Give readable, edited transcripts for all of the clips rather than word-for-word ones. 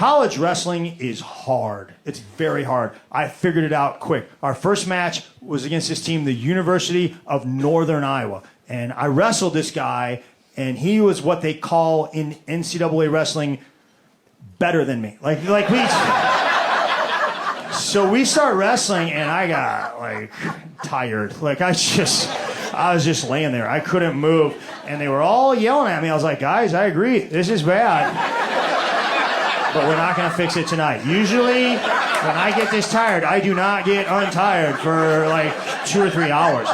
college wrestling is hard. It's very hard. I figured it out quick. Our first match was against this team, the University of Northern Iowa. And I wrestled this guy, and he was what they call in NCAA wrestling better than me. So we start wrestling, and I got tired. I was just laying there. I couldn't move, and they were all yelling at me. I was like, guys, I agree. This is bad, but we're not going to fix it tonight. Usually, when I get this tired, I do not get untired for 2 or 3 hours.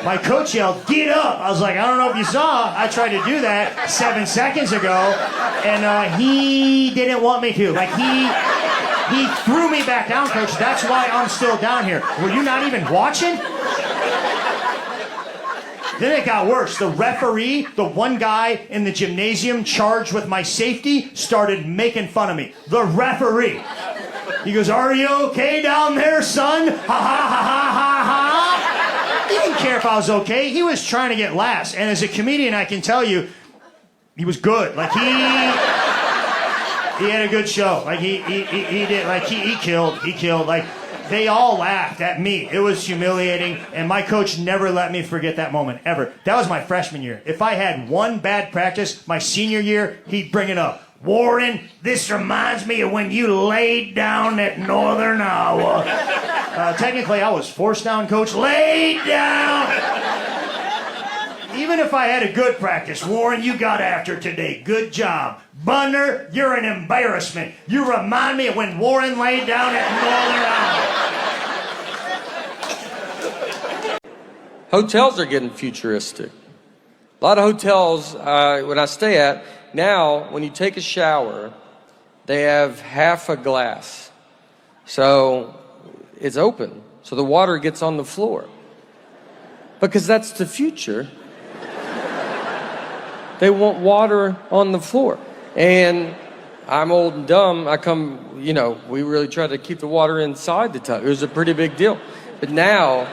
My coach yelled, "Get up!" I was like, I don't know if you saw. I tried to do that 7 seconds ago, and he didn't want me to. He threw me back down, coach. That's why I'm still down here. Were you not even watching? Then it got worse. The referee, the one guy in the gymnasium charged with my safety, started making fun of me. The referee. He goes, "Are you okay down there, son? Ha ha ha ha ha ha." He didn't care if I was okay. He was trying to get laughs. And as a comedian, I can tell you, he was good. He had a good show. He did. He killed. They all laughed at me. It was humiliating, and my coach never let me forget that moment, ever. That was my freshman year. If I had one bad practice my senior year, he'd bring it up. "Warren, this reminds me of when you laid down at Northern Iowa." Technically, I was forced down, coach. Laid down! Even if I had a good practice, "Warren, you got after today. Good job. Blunder, you're an embarrassment. You remind me of when Warren laid down at Northern Iowa." Hotels are getting futuristic. A lot of hotels, when I stay at, now when you take a shower, they have half a glass. So it's open. So the water gets on the floor. Because that's the future. They want water on the floor. And I'm old and dumb. We really try to keep the water inside the tub. It was a pretty big deal. But now,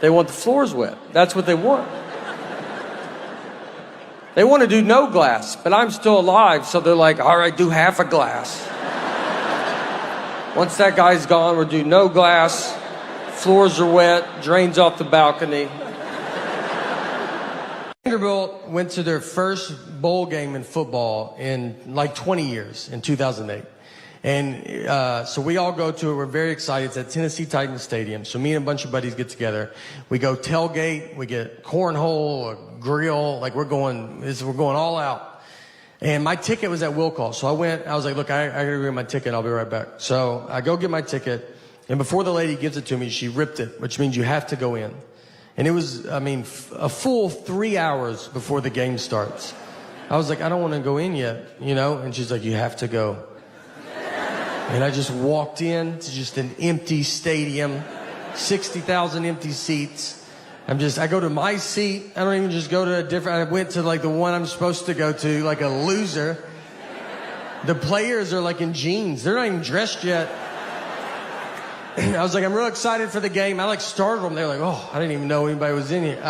they want the floors wet. That's what they want. They want to do no glass, but I'm still alive, so they're like, all right, do half a glass. Once that guy's gone, we'll do no glass. Floors are wet, drains off the balcony. Vanderbilt went to their first bowl game in football in 20 years, in 2008. And so we all go to it. We're very excited. It's at Tennessee Titans Stadium. So me and a bunch of buddies get together. We go tailgate. We get cornhole, a grill. We're going all out. And my ticket was at will call. So I was like, look, I got to go get my ticket. I'll be right back. So I go get my ticket. And before the lady gives it to me, she ripped it, which means you have to go in. And it was, a full 3 hours before the game starts. I was like, I don't want to go in yet, And she's like, you have to go. And I just walked in to just an empty stadium, 60,000 empty seats. I go to my seat. I don't even just go to a different, I went to the one I'm supposed to go to, like a loser. The players are in jeans. They're not even dressed yet. I was like, I'm real excited for the game. I startled them. They were like, oh, I didn't even know anybody was in here.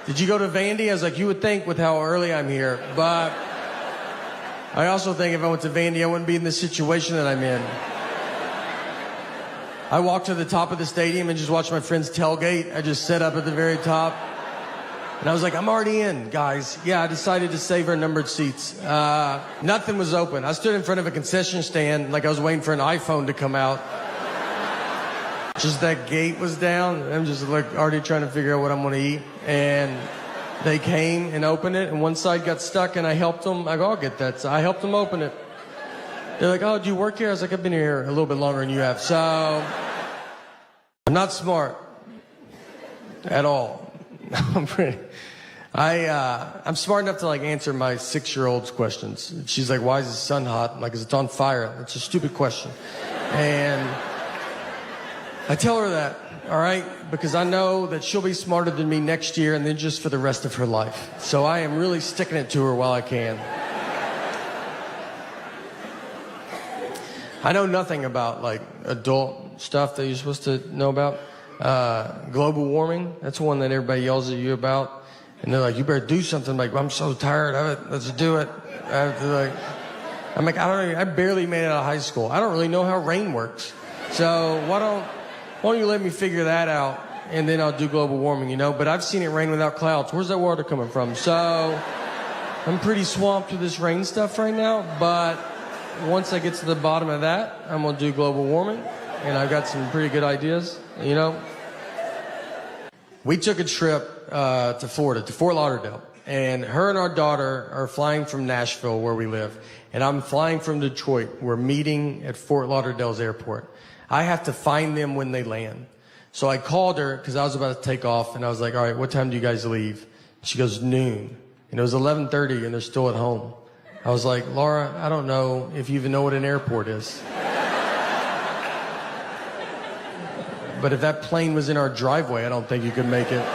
Did you go to Vandy? I was like, you would think with how early I'm here. But I also think if I went to Vandy, I wouldn't be in the situation that I'm in. I walked to the top of the stadium and just watched my friends tailgate. I just sat up at the very top. And I was like, I'm already in, guys. Yeah, I decided to save our numbered seats. Nothing was open. I stood in front of a concession stand like I was waiting for an iPhone to come out. Just that gate was down. I'm just already trying to figure out what I'm going to eat. And they came and opened it, and one side got stuck, and I helped them. I go, I'll get that. So I helped them open it. They're like, oh, do you work here? I was like, I've been here a little bit longer than you have. So I'm not smart at all. I'm smart enough to answer my 6-year-old's questions. She's like, why is the sun hot? I'm like, 'cause it's on fire. It's a stupid question. And I tell her that, all right, because I know that she'll be smarter than me next year and then just for the rest of her life. So I am really sticking it to her while I can. I know nothing about adult stuff that you're supposed to know about. Global warming, that's one that everybody yells at you about. And they're like, you better do something. I'm like, I'm so tired of it. Let's do it. I'm like, I barely made it out of high school. I don't really know how rain works. So why don't you let me figure that out, and then I'll do global warming, But I've seen it rain without clouds. Where's that water coming from? So I'm pretty swamped with this rain stuff right now, but once I get to the bottom of that, I'm going to do global warming, and I've got some pretty good ideas, We took a trip to Florida, to Fort Lauderdale, and her and our daughter are flying from Nashville, where we live, and I'm flying from Detroit. We're meeting at Fort Lauderdale's airport. I have to find them when they land. So I called her because I was about to take off, and I was like, all right, what time do you guys leave? She goes, noon. And it was 11:30, and they're still at home. I was like, Laura, I don't know if you even know what an airport is. But if that plane was in our driveway, I don't think you could make it.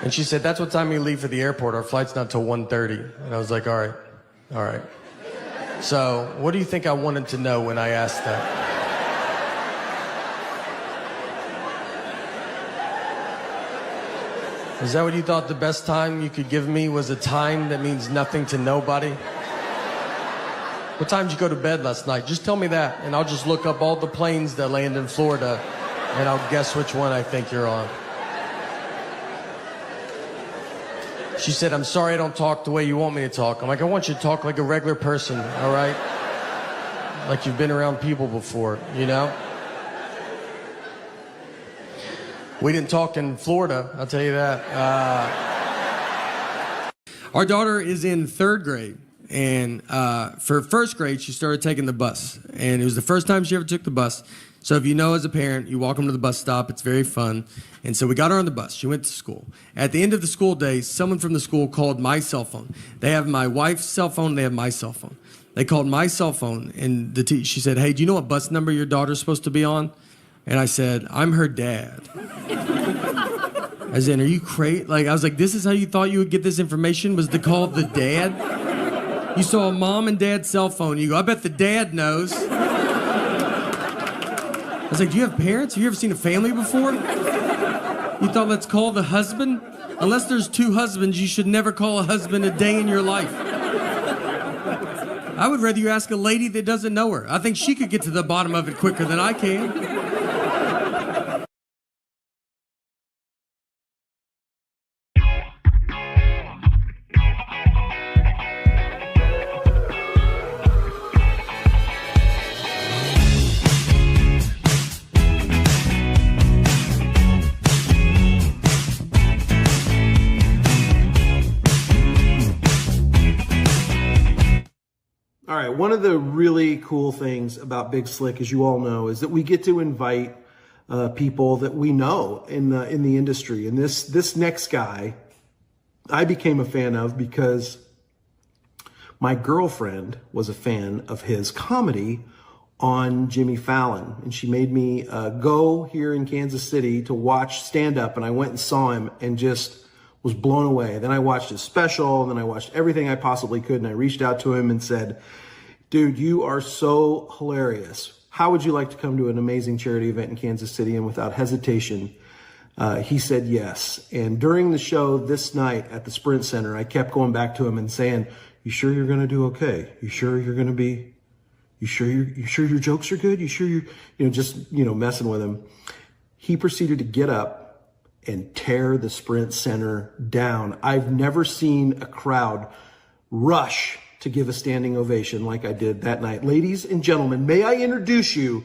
And she said, that's what time we leave for the airport. Our flight's not till 1:30. And I was like, all right. So what do you think I wanted to know when I asked that? Is that what you thought the best time you could give me was a time that means nothing to nobody? What time did you go to bed last night? Just tell me that, and I'll just look up all the planes that land in Florida, and I'll guess which one I think you're on. She said, I'm sorry I don't talk the way you want me to talk. I'm like, I want you to talk like a regular person, all right? Like you've been around people before, We didn't talk in Florida, I'll tell you that. Our daughter is in 3rd grade, and for 1st grade, she started taking the bus. And it was the first time she ever took the bus. So if you know as a parent, you walk them to the bus stop, it's very fun. And so we got her on the bus. She went to school. At the end of the school day, someone from the school called my cell phone. They have my wife's cell phone, they have my cell phone. They called my cell phone, and she said, hey, do you know what bus number your daughter's supposed to be on? And I said, I'm her dad. As in, are you crazy? I was like, this is how you thought you would get this information, was to call the dad? You saw a mom and dad's cell phone. You go, I bet the dad knows. I was like, do you have parents? Have you ever seen a family before? You thought, let's call the husband? Unless there's 2 husbands, you should never call a husband a day in your life. I would rather you ask a lady that doesn't know her. I think she could get to the bottom of it quicker than I can. All right, one of the really cool things about Big Slick, as you all know, is that we get to invite people that we know in the industry. And this next guy, I became a fan of because my girlfriend was a fan of his comedy on Jimmy Fallon. And she made me go here in Kansas City to watch stand-up, and I went and saw him and just was blown away. Then I watched his special, and then I watched everything I possibly could, and I reached out to him and said, dude, you are so hilarious. How would you like to come to an amazing charity event in Kansas City? And without hesitation, he said yes. And during the show this night at the Sprint Center, I kept going back to him and saying, you sure you're going to do okay? You sure you're going to be, you sure your jokes are good? You sure just messing with him. He proceeded to get up and tear the Sprint Center down. I've never seen a crowd rush to give a standing ovation like I did that night. Ladies and gentlemen, may I introduce you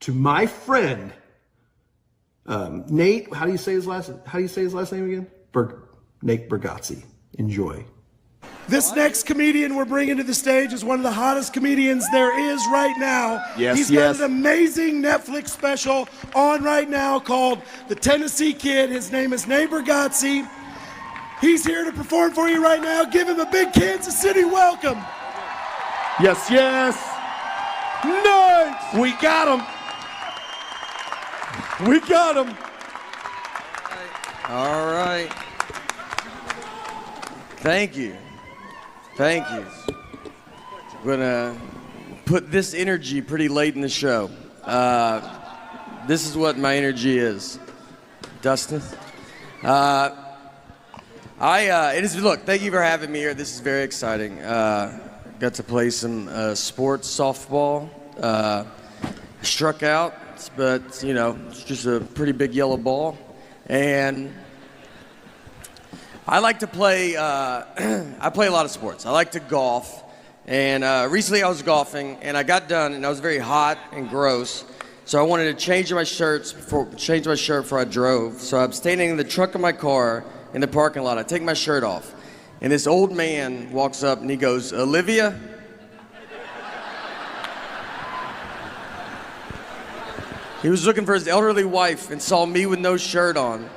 to my friend, Nate. How do you say his last name again? Natebargatze. Enjoy. This next comedian we're bringing to the stage is one of the hottest comedians there is right now. He's got an amazing Netflix special on right now called The Tennessee Kid. His name is Natebargatze. He's here to perform for you right now. Give him a big Kansas City welcome. Yes. Nice. We got him. All right. Thank you. I'm going to put this energy pretty late in the show. This is what my energy is. Dustin? Look, thank you for having me here. This is very exciting. Got to play some sports, softball. Struck out, but, it's just a pretty big yellow ball. And I like to play, I play a lot of sports. I like to golf. And recently I was golfing, and I got done, and I was very hot and gross. So I wanted to change my shirt before I drove. So I'm standing in the trunk of my car in the parking lot. I take my shirt off, and this old man walks up, and he goes, "Olivia?" He was looking for his elderly wife and saw me with no shirt on.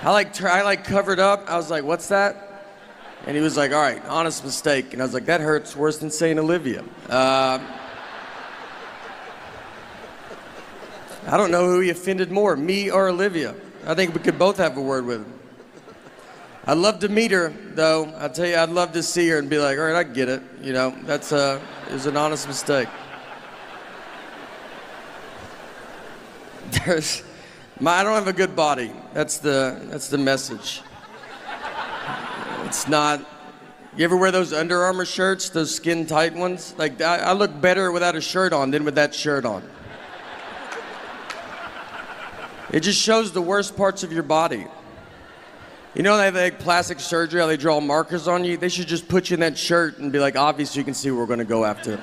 I covered up. I was like, "What's that?" And he was like, "All right, honest mistake." And I was like, "That hurts worse than saying Olivia." I don't know who he offended more, me or Olivia. I think we could both have a word with him. I'd love to meet her, though. I'll tell you, I'd love to see her and be like, "All right, I get it." It was an honest mistake. I don't have a good body. That's the message. It's not. You ever wear those Under Armour shirts, those skin tight ones? Like, I look better without a shirt on than with that shirt on. It just shows the worst parts of your body. They have like plastic surgery, how they draw markers on you? They should just put you in that shirt and be like, obviously you can see what we're gonna go after.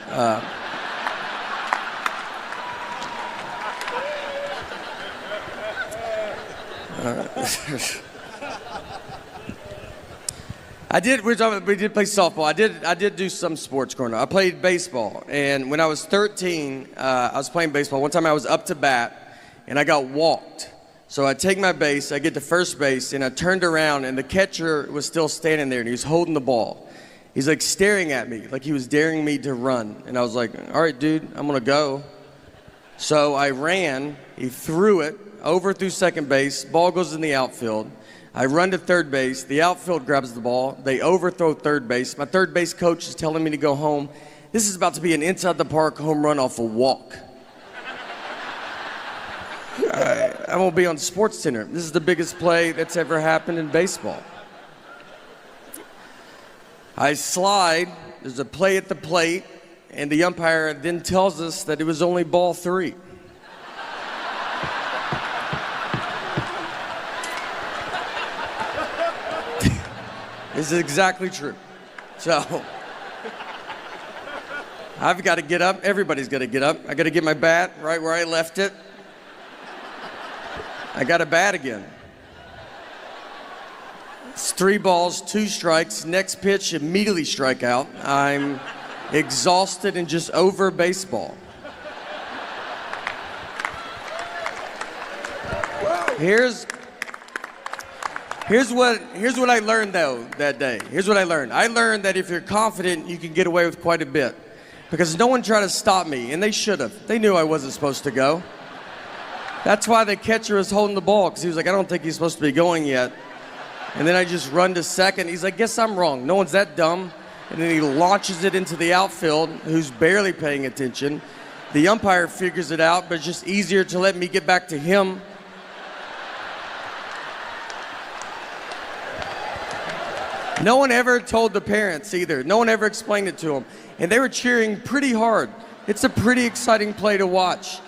We did play softball. I did do some sports growing up. I played baseball, and when I was 13, I was playing baseball. One time I was up to bat, and I got walked. So I take my base, I get to first base, and I turned around, and the catcher was still standing there, and he was holding the ball. He's like staring at me, like he was daring me to run. And I was like, "All right, dude, I'm gonna go." So I ran, he threw it, over through second base, ball goes in the outfield. I run to third base, the outfield grabs the ball, they overthrow third base. My third base coach is telling me to go home. This is about to be an inside the park home run off a walk. I won't be on Sports Center. This is the biggest play that's ever happened in baseball. I slide, there's a play at the plate, and the umpire then tells us that it was only ball 3. This is exactly true. So, I've got to get up. Everybody's got to get up. I got to get my bat right where I left it. I got to bat again. It's 3 balls, 2 strikes. Next pitch, immediately strike out. I'm exhausted and just over baseball. Here's what I learned though that day. Here's what I learned. I learned that if you're confident, you can get away with quite a bit. Because no one tried to stop me, and they should have. They knew I wasn't supposed to go. That's why the catcher was holding the ball, because he was like, "I don't think he's supposed to be going yet." And then I just run to second. He's like, "Guess I'm wrong. No one's that dumb." And then he launches it into the outfield, who's barely paying attention. The umpire figures it out, but it's just easier to let me get back to him. No one ever told the parents either. No one ever explained it to them. And they were cheering pretty hard. It's a pretty exciting play to watch.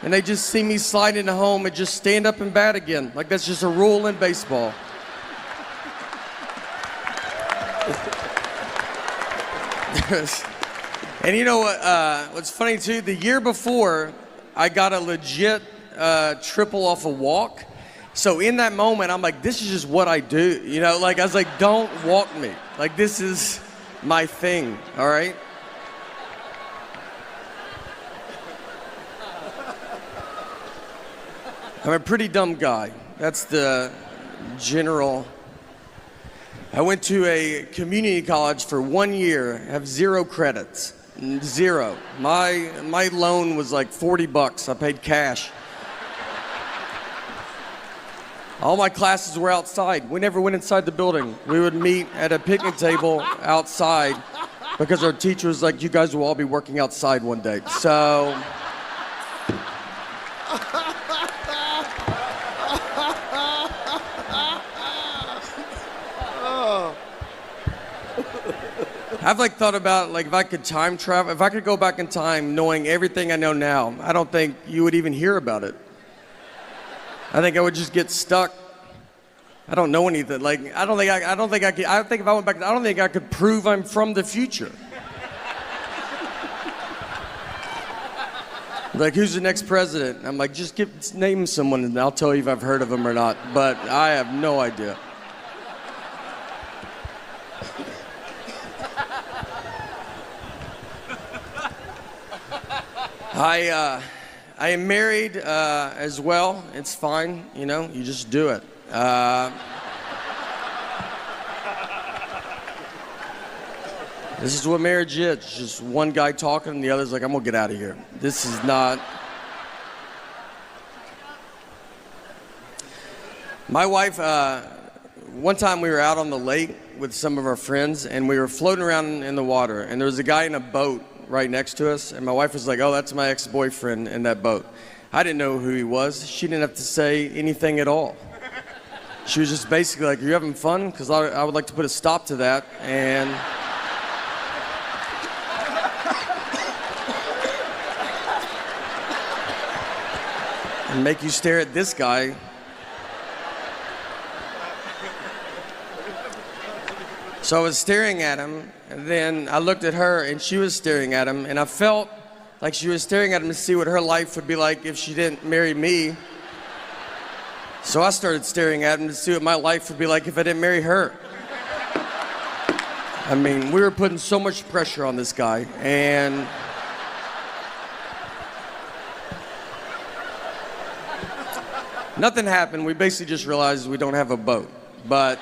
And they just see me slide into home and just stand up and bat again. Like that's just a rule in baseball. And you know what? What's funny too, the year before, I got a legit triple off a walk. So in that moment, I'm like, this is just what I do. Like I was like, don't walk me. Like this is my thing, all right? I'm a pretty dumb guy. That's the general. I went to a community college for 1 year, have 0 credits. 0. My loan was like $40. I paid cash. All my classes were outside. We never went inside the building. We would meet at a picnic table outside because our teacher was like, you guys will all be working outside one day. So. I've like thought about like if I could time travel, if I could go back in time knowing everything I know now, I don't think you would even hear about it. I think I would just get stuck. I don't know anything. Like I don't think I could. I think if I went back, I don't think I could prove I'm from the future. Like who's the next president? I'm like just name someone and I'll tell you if I've heard of them or not. But I have no idea. I am married as well. It's fine, you know, you just do it. This is what marriage is. It's just one guy talking and the other's like, I'm gonna get out of here. This is not. My wife, one time we were out on the lake with some of our friends and we were floating around in the water and there was a guy in a boat right next to us, and my wife was like, oh, that's my ex-boyfriend in that boat. I didn't know who he was. She didn't have to say anything at all. She was just basically like, are you having fun? Because I would like to put a stop to that, and... and make you stare at this guy. So I was staring at him, and then I looked at her, and she was staring at him, and I felt like she was staring at him to see what her life would be like if she didn't marry me. So I started staring at him to see what my life would be like if I didn't marry her. I mean, we were putting so much pressure on this guy, and nothing happened. We basically just realized we don't have a boat, but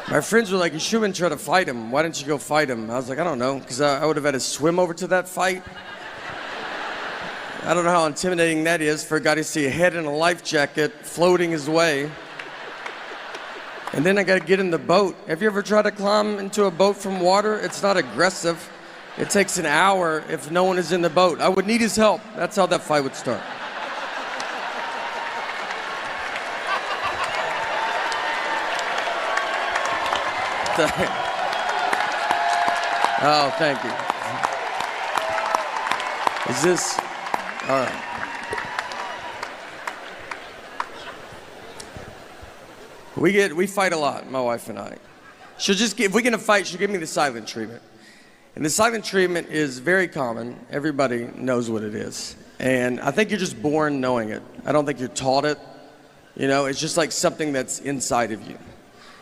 my friends were like, you shouldn't try to fight him. Why didn't you go fight him? I was like, I don't know, because I would have had to swim over to that fight. I don't know how intimidating that is for a guy to see a head in a life jacket floating his way. And then I got to get in the boat. Have you ever tried to climb into a boat from water? It's not aggressive. It takes an hour if no one is in the boat. I would need his help. That's how that fight would start. Oh, thank you. Is this, all right. We fight a lot, my wife and I. She'll just if we get in a fight, she'll give me the silent treatment. And the silent treatment is very common. Everybody knows what it is. And I think you're just born knowing it. I don't think you're taught it. You know, it's just like something that's inside of you.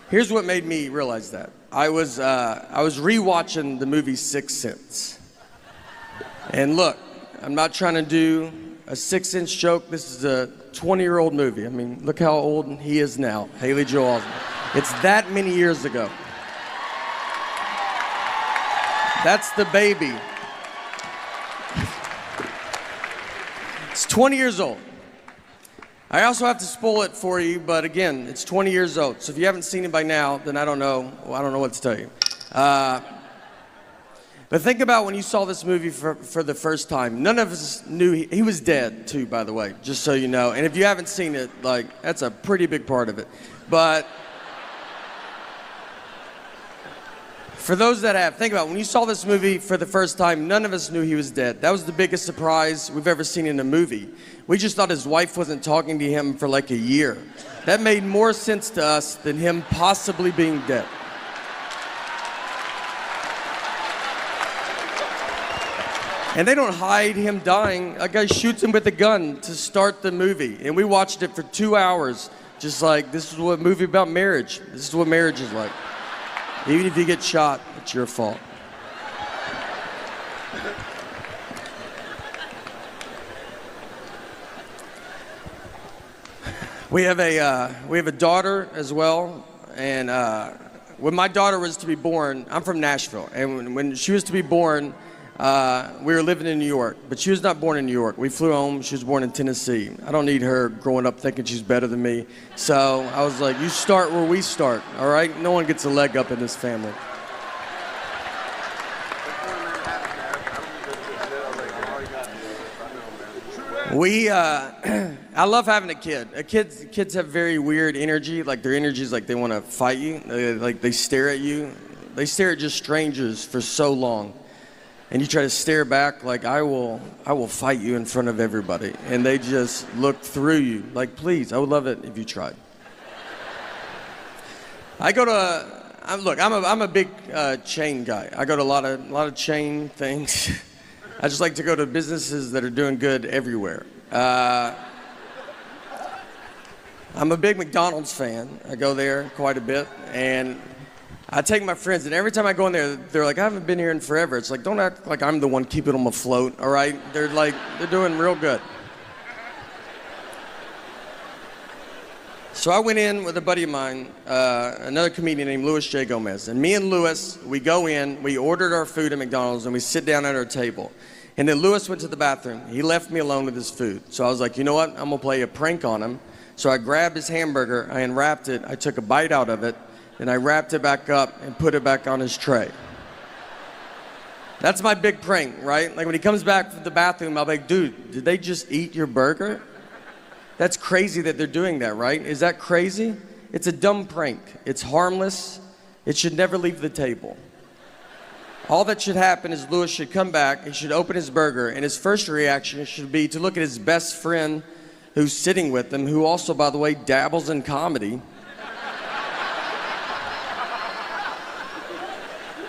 Here's what made me realize that. I was rewatching the movie Sixth Sense. And look, I'm not trying to do a 6-inch joke. This is a 20-year-old movie. I mean, look how old he is now, Haley Joel Osment. It's that many years ago. That's the baby. It's 20 years old. I also have to spoil it for you, but again, it's 20 years old. So if you haven't seen it by now, then I don't know what to tell you. But think about when you saw this movie for the first time. None of us knew he was dead too, by the way, just so you know. And if you haven't seen it, like, that's a pretty big part of it. But for those that have, think about when you saw this movie for the first time, none of us knew he was dead. That was the biggest surprise we've ever seen in a movie. We just thought his wife wasn't talking to him for like a year. That made more sense to us than him possibly being dead. And they don't hide him dying. A guy shoots him with a gun to start the movie. And we watched it for 2 hours, just like, this is what a movie about marriage. This is what marriage is like. Even if you get shot, it's your fault. We have a daughter as well, and when my daughter was to be born, I'm from Nashville, and when she was to be born, we were living in New York, but she was not born in New York. We flew home. She was born in Tennessee. I don't need her growing up thinking she's better than me. So I was like, you start where we start, all right? No one gets a leg up in this family. I love having a kid. Kids have very weird energy. Like their energy is like they want to fight you. They stare at you. They stare at just strangers for so long. And you try to stare back like, I will fight you in front of everybody. And they just look through you. Like, please, I would love it if you tried. I'm a big chain guy. I go to a lot of chain things. I just like to go to businesses that are doing good everywhere. I'm a big McDonald's fan. I go there quite a bit, and I take my friends, and every time I go in there, they're like, I haven't been here in forever. It's like, don't act like I'm the one keeping them afloat, all right? They're doing real good. So I went in with a buddy of mine, another comedian named Louis J. Gomez. And me and Louis, we go in, we ordered our food at McDonald's, and we sit down at our table. And then Louis went to the bathroom. He left me alone with his food. So I was like, you know what? I'm going to play a prank on him. So I grabbed his hamburger, I unwrapped it, I took a bite out of it, and I wrapped it back up and put it back on his tray. That's my big prank, right? Like when he comes back from the bathroom, I'll be like, dude, did they just eat your burger? That's crazy that they're doing that, right? Is that crazy? It's a dumb prank. It's harmless. It should never leave the table. All that should happen is Louis should come back, he should open his burger, and his first reaction should be to look at his best friend who's sitting with him, who also, by the way, dabbles in comedy.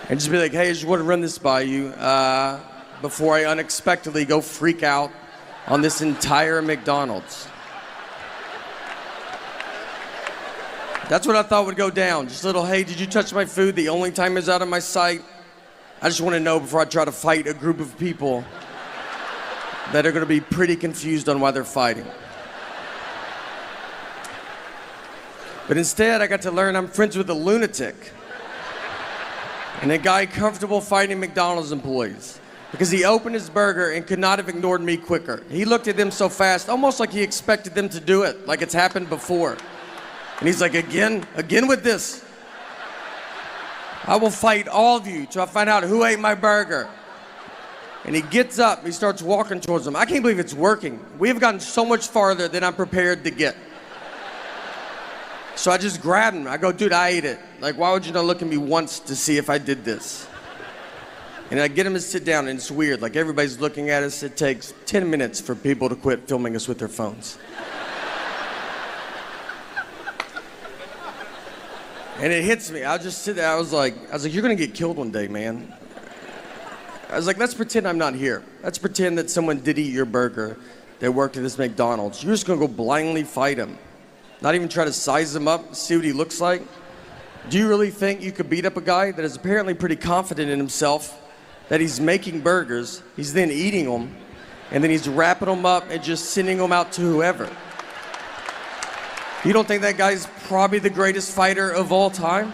And just be like, hey, I just want to run this by you before I unexpectedly go freak out on this entire McDonald's. That's what I thought would go down. Just a little, hey, did you touch my food the only time it's out of my sight? I just want to know before I try to fight a group of people that are going to be pretty confused on why they're fighting. But instead, I got to learn I'm friends with a lunatic and a guy comfortable fighting McDonald's employees because he opened his burger and could not have ignored me quicker. He looked at them so fast, almost like he expected them to do it, like it's happened before. And he's like, again with this. I will fight all of you till I find out who ate my burger. And he gets up, he starts walking towards them. I can't believe it's working. We have gotten so much farther than I'm prepared to get. So I just grabbed him. I go, dude, I ate it. Like, why would you not look at me once to see if I did this? And I get him to sit down, and it's weird. Like, everybody's looking at us. It takes 10 minutes for people to quit filming us with their phones. And it hits me. I'll just sit there. I was like, you're gonna get killed one day, man. I was like, let's pretend I'm not here. Let's pretend that someone did eat your burger that worked at this McDonald's. You're just gonna go blindly fight him. Not even try to size him up, see what he looks like. Do you really think you could beat up a guy that is apparently pretty confident in himself, that he's making burgers, he's then eating them, and then he's wrapping them up and just sending them out to whoever? You don't think that guy's probably the greatest fighter of all time?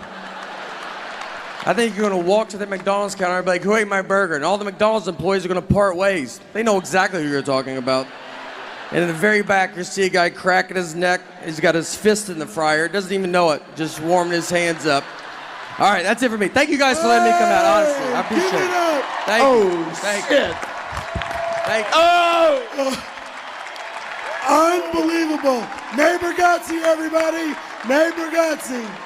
I think you're gonna walk to the McDonald's counter and be like, who ate my burger? And all the McDonald's employees are gonna part ways. They know exactly who you're talking about. And in the very back, you see a guy cracking his neck. He's got his fist in the fryer, doesn't even know it, just warming his hands up. All right, that's it for me. Thank you guys for letting me come out, honestly. I appreciate it. Thank you. Thank you. Thank you. Oh! Unbelievable. Natebargatze, everybody. Natebargatze.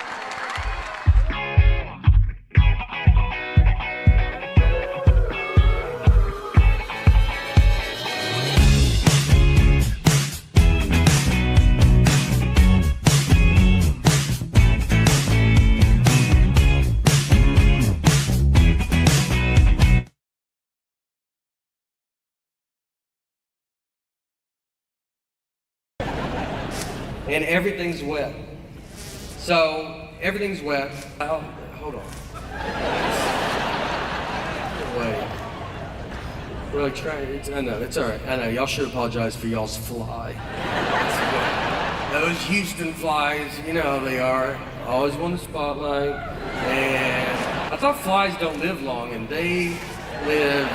And everything's wet. So, everything's wet. Oh, hold on. Wait. We're like trying, I know, it's all right. I know, y'all should apologize for y'all's fly. Those Houston flies, you know how they are. Always want the spotlight. And I thought flies don't live long, and they live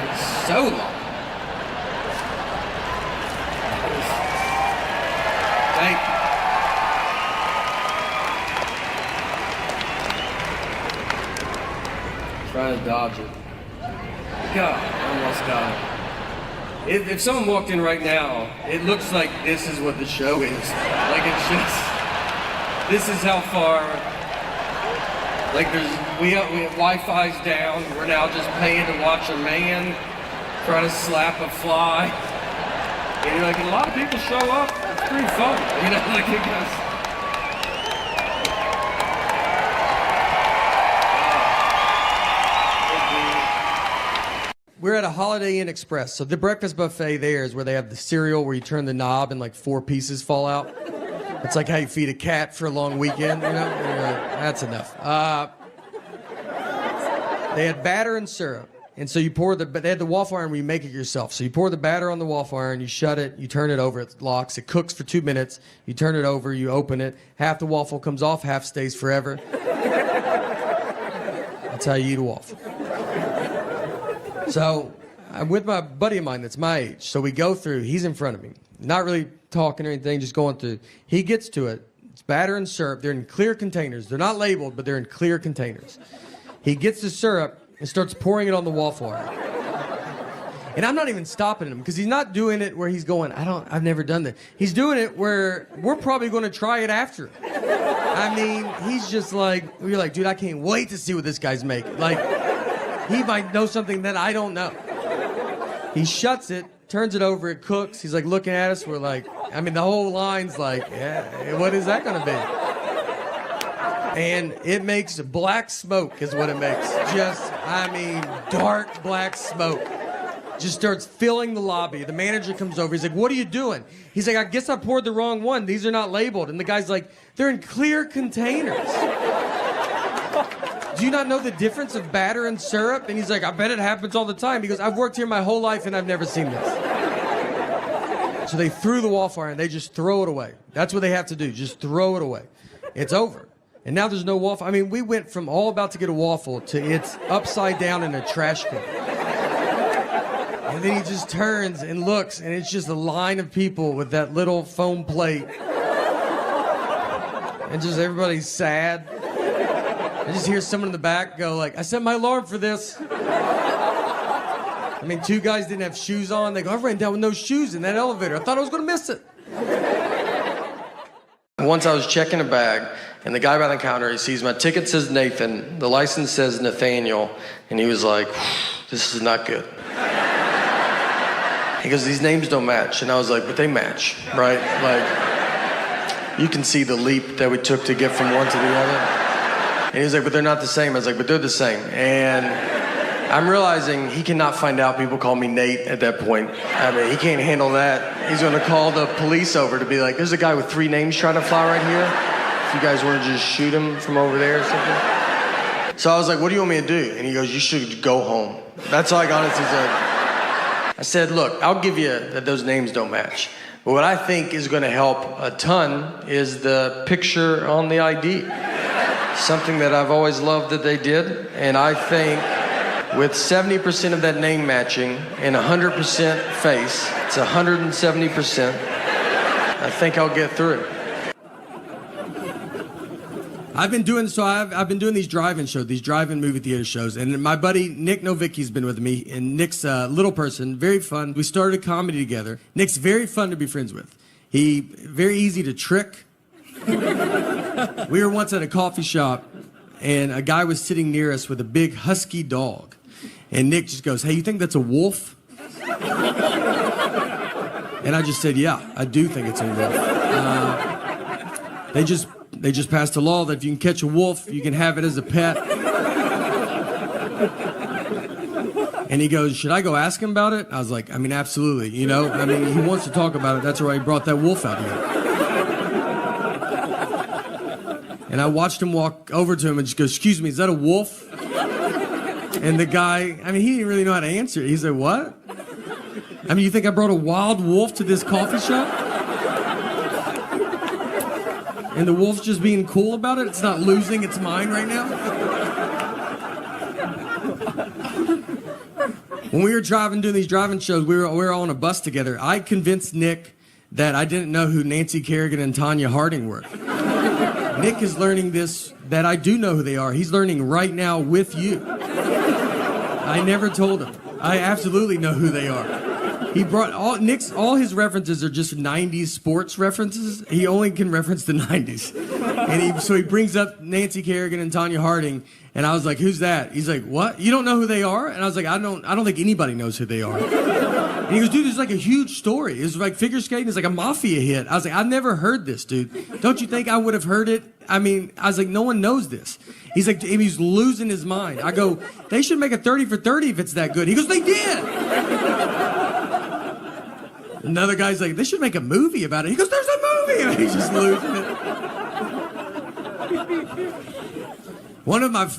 so long. Thank you. Trying to dodge it. God, I almost got it. If someone walked in right now, it looks like this is what the show is. Like it's just, this is how far, like we have Wi-Fi's down. We're now just paying to watch a man try to slap a fly. And you're like, a lot of people show up. It's pretty fun, you know, like it goes. We're at a Holiday Inn Express. So the breakfast buffet there is where they have the cereal where you turn the knob and like 4 pieces fall out. It's like how you feed a cat for a long weekend, you know? That's enough. They had batter and syrup. And so you pour but they had the waffle iron where you make it yourself. So you pour the batter on the waffle iron, you shut it, you turn it over, it locks, it cooks for 2 minutes, you turn it over, you open it, half the waffle comes off, half stays forever. That's how you eat a waffle. So I'm with my buddy of mine that's my age. So we go through, he's in front of me, not really talking or anything, just going through. He gets to it, it's batter and syrup, they're in clear containers. They're not labeled, but they're in clear containers. He gets the syrup and starts pouring it on the waffle iron. And I'm not even stopping him because he's not doing it where he's going, I've never done that. He's doing it where we're probably going to try it after. I mean, he's just like, you're like, dude, I can't wait to see what this guy's making. Like, he might know something that I don't know. He shuts it, turns it over, it cooks. He's like looking at us. We're like, I mean, the whole line's like, yeah, what is that going to be? And it makes black smoke is what it makes. Just, I mean, dark black smoke. Just starts filling the lobby. The manager comes over. He's like, what are you doing? He's like, I guess I poured the wrong one. These are not labeled. And the guy's like, they're in clear containers. Do you not know the difference of batter and syrup? And he's like, I bet it happens all the time. He goes, I've worked here my whole life and I've never seen this. So they threw the waffle iron. They just throw it away. That's what they have to do. Just throw it away. It's over. And now there's no waffle. I mean, we went from all about to get a waffle to it's upside down in a trash can. And then he just turns and looks, and it's just a line of people with that little foam plate. And just everybody's sad. I just hear someone in the back go like, I set my alarm for this. I mean, 2 guys didn't have shoes on. They go, I ran down with no shoes in that elevator. I thought I was going to miss it. Once I was checking a bag, and the guy by the counter, he sees my ticket says Nathan, the license says Nathaniel, and he was like, this is not good. He goes, these names don't match. And I was like, but they match, right? Like, you can see the leap that we took to get from one to the other. And he was like, but they're not the same. I was like, but they're the same. And I'm realizing he cannot find out people call me Nate at that point. I mean, he can't handle that. He's gonna call the police over to be like, there's a guy with 3 names trying to fly right here. If you guys want to just shoot him from over there or something. So I was like, what do you want me to do? And he goes, you should go home. That's all I got. I said, look, I'll give you that those names don't match. But what I think is gonna help a ton is the picture on the ID. Something that I've always loved that they did. And I think with 70% of that name matching and 100% face, it's 170%. I think I'll get through it. I've been doing these drive-in shows, these drive-in movie theater shows, and my buddy Nick Novicki's been with me, and Nick's a little person, very fun. We started a comedy together. Nick's very fun to be friends with. He very easy to trick. We were once at a coffee shop, and a guy was sitting near us with a big husky dog, and Nick just goes, "Hey, you think that's a wolf?" And I just said, "Yeah, I do think it's a wolf." They just passed a law that if you can catch a wolf, you can have it as a pet. And he goes, should I go ask him about it? I was like, I mean, absolutely. You know, I mean, he wants to talk about it. That's why he brought that wolf out here. And I watched him walk over to him and just go, excuse me, is that a wolf? And the guy, I mean, he didn't really know how to answer it. He said, what? I mean, you think I brought a wild wolf to this coffee shop? And the wolf's just being cool about it? It's not losing its mind right now? When we were doing these driving shows, we were all on a bus together. I convinced Nick that I didn't know who Nancy Kerrigan and Tanya Harding were. Nick is learning this, that I do know who they are. He's learning right now with you. I never told him. I absolutely know who they are. He brought all his references are just 90s sports references. He only can reference the 90s. And so he brings up Nancy Kerrigan and Tanya Harding, and I was like, who's that? He's like, what? You don't know who they are? And I was like, I don't think anybody knows who they are. And he goes, dude, it's like a huge story. It's like figure skating is like a mafia hit. I was like, I've never heard this, dude. Don't you think I would have heard it? I mean, I was like, no one knows this. He's like, he's losing his mind. I go, they should make a 30 for 30 if it's that good. He goes, they did. Another guy's like, they should make a movie about it. He goes, there's a movie. And he's just losing it. One of my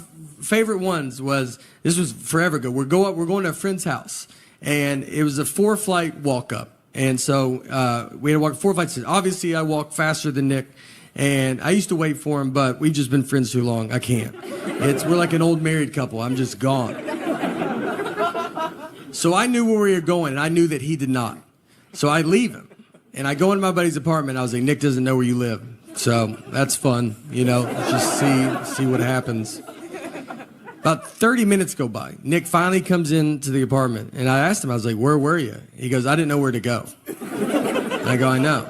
favorite ones was, this was forever ago. We're going to a friend's house, and it was a 4-flight walk up. And so we had to walk 4 flights. Obviously, I walk faster than Nick, and I used to wait for him, but we've just been friends too long. I can't. We're like an old married couple. I'm just gone. So I knew where we were going, and I knew that he did not. So I leave him, and I go into my buddy's apartment. I was like, Nick doesn't know where you live. So that's fun, just see what happens. About 30 minutes go by. Nick finally comes into the apartment, and I asked him, I was like, where were you? He goes, I didn't know where to go. And I go, I know.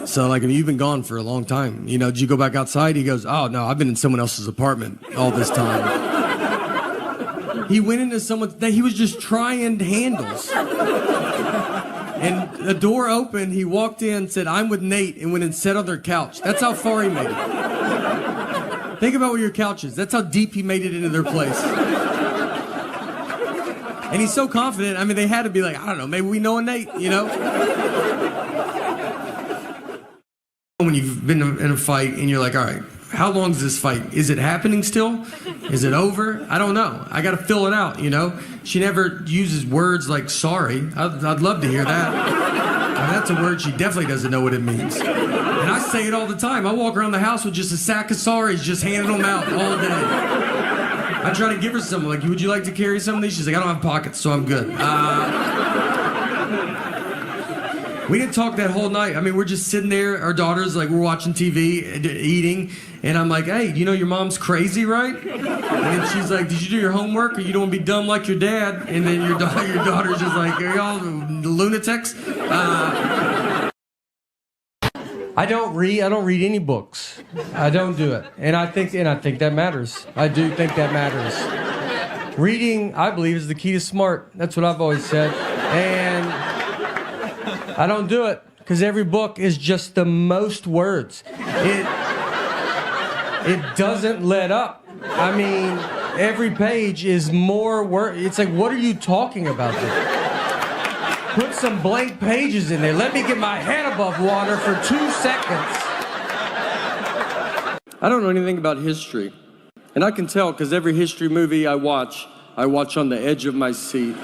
So, you've been gone for a long time. Did you go back outside? He goes, oh, no, I've been in someone else's apartment all this time. He went into he was just trying handles. And the door opened, he walked in, said, I'm with Nate, and went and sat on their couch. That's how far he made it. Think about where your couch is. That's how deep he made it into their place. And he's so confident, they had to be like, I don't know, maybe we know a Nate, When you've been in a fight and you're like, all right, how long is this fight? Is it happening still? Is it over? I don't know. I got to fill it out, She never uses words like sorry. I'd love to hear that. That's a word she definitely doesn't know what it means. And I say it all the time. I walk around the house with just a sack of sorries, just handing them out all day. I try to give her some, like, would you like to carry some of these? She's like, I don't have pockets, so I'm good. We didn't talk that whole night. We're just sitting there, our daughters, we're watching TV, eating, and I'm like, hey, your mom's crazy, right? And then she's like, did you do your homework, or you don't want to be dumb like your dad? And then your daughter's just like, are y'all lunatics? I don't read any books. I don't do it. And I think that matters. I do think that matters. Reading, I believe, is the key to smart. That's what I've always said. And I don't do it because every book is just the most words. It doesn't let up. Every page is more words. It's like, what are you talking about there? Put some blank pages in there. Let me get my head above water for 2 seconds. I don't know anything about history. And I can tell because every history movie I watch on the edge of my seat.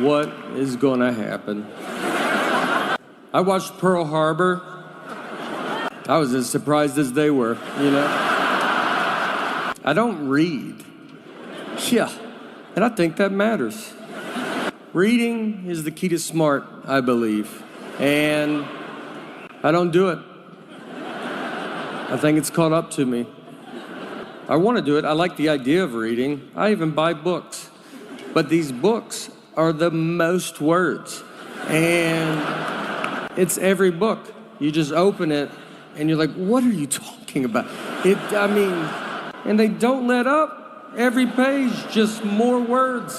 What is gonna happen? I watched Pearl Harbor. I was as surprised as they were, I don't read. Yeah, and I think that matters. Reading is the key to smart, I believe. And I don't do it. I think it's caught up to me. I want to do it. I like the idea of reading. I even buy books. But these books are the most words. And it's every book. You just open it and you're like, what are you talking about? And they don't let up. Every page, just more words.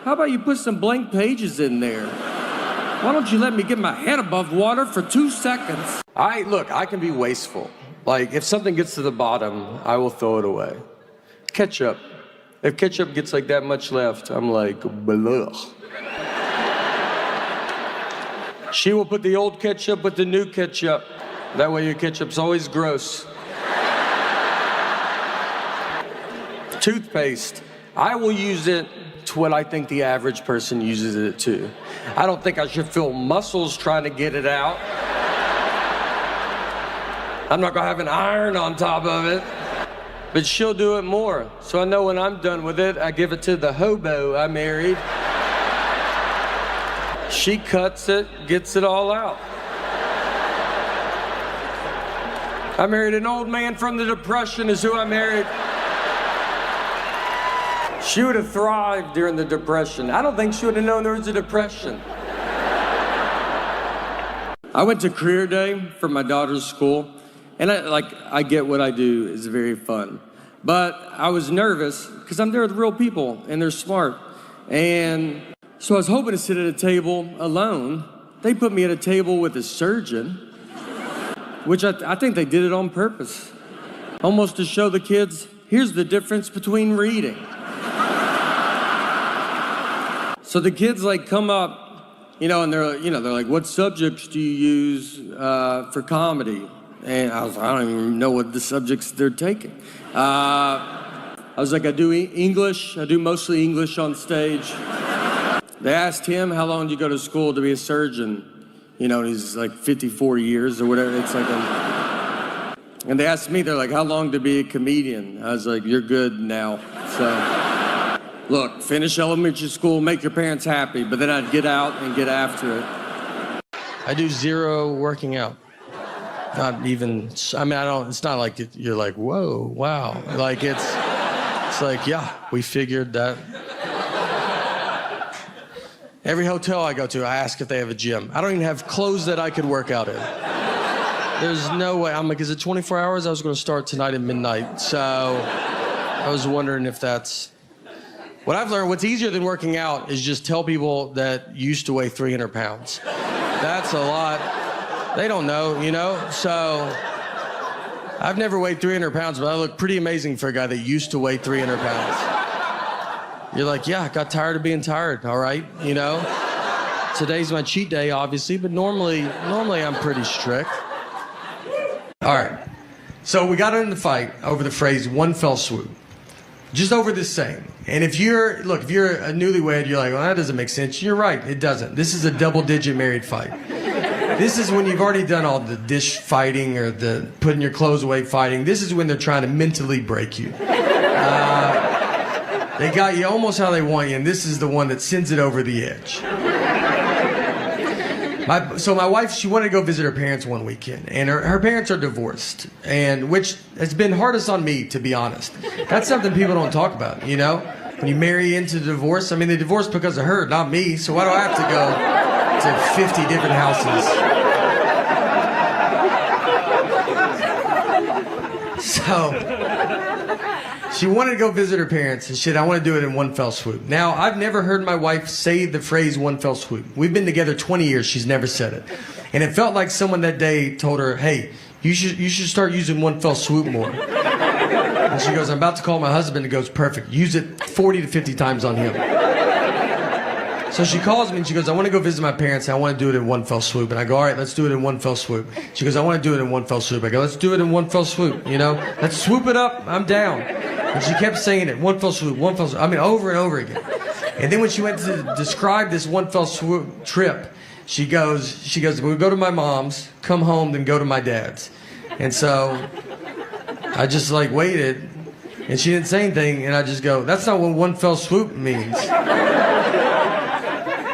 How about you put some blank pages in there? Why don't you let me get my head above water for 2 seconds? I can be wasteful. If something gets to the bottom, I will throw it away. Ketchup. If ketchup gets that much left, I'm like, blah. She will put the old ketchup with the new ketchup. That way your ketchup's always gross. Toothpaste. I will use it to what I think the average person uses it to. I don't think I should feel muscles trying to get it out. I'm not gonna have an iron on top of it. but she'll do it more. So I know when I'm done with it, I give it to the hobo I married. She cuts it, gets it all out. I married an old man from the Depression is who I married. She would have thrived during the Depression. I don't think she would have known there was a Depression. I went to career day for my daughter's school, and I get what I do is very fun. But I was nervous because I'm there with real people and they're smart. And so I was hoping to sit at a table alone. They put me at a table with a surgeon, which I think they did it on purpose. Almost to show the kids, here's the difference between reading. So the kids come up, and they're like, what subjects do you use for comedy? And I don't even know what the subjects they're taking. I was like, I do English. I do mostly English on stage. They asked him, how long do you go to school to be a surgeon? And he's like 54 years or whatever. It's like and they asked me, they're like, how long to be a comedian? I was like, you're good now. So, look, finish elementary school, make your parents happy, but then I'd get out and get after it. I do zero working out. Not even, it's not like you're like, whoa, wow. Like it's like, yeah, we figured that. Every hotel I go to, I ask if they have a gym. I don't even have clothes that I could work out in. There's no way. I'm like, is it 24 hours? I was going to start tonight at midnight. So I was wondering if that's... What I've learned, what's easier than working out is just tell people that you used to weigh 300 pounds. That's a lot. They don't know, So I've never weighed 300 pounds, but I look pretty amazing for a guy that used to weigh 300 pounds. You're like, yeah, I got tired of being tired, all right, Today's my cheat day, obviously, but normally I'm pretty strict. All right, so we got in the fight over the phrase one fell swoop. Just over this saying. And if you're a newlywed, you're like, well, that doesn't make sense. You're right, it doesn't. This is a double-digit married fight. This is when you've already done all the dish fighting or the putting your clothes away fighting. This is when they're trying to mentally break you. They got you almost how they want you, and this is the one that sends it over the edge. So my wife, she wanted to go visit her parents one weekend, and her parents are divorced, and which has been hardest on me, to be honest. That's something people don't talk about, When you marry into divorce, they divorced because of her, not me, so why do I have to go to 50 different houses? So... she wanted to go visit her parents, and shit, I want to do it in one fell swoop. Now, I've never heard my wife say the phrase one fell swoop. We've been together 20 years, she's never said it. And it felt like someone that day told her, hey, you should start using one fell swoop more. And she goes, I'm about to call my husband, and goes, perfect, use it 40 to 50 times on him. So she calls me and she goes, I want to go visit my parents and I want to do it in one fell swoop. And I go, all right, let's do it in one fell swoop. She goes, I want to do it in one fell swoop. I go, let's do it in one fell swoop, Let's swoop it up, I'm down. And she kept saying it, one fell swoop, over and over again. And then when she went to describe this one fell swoop trip, she goes, we'll go to my mom's, come home, then go to my dad's. And so I just waited, and she didn't say anything, and I just go, that's not what one fell swoop means.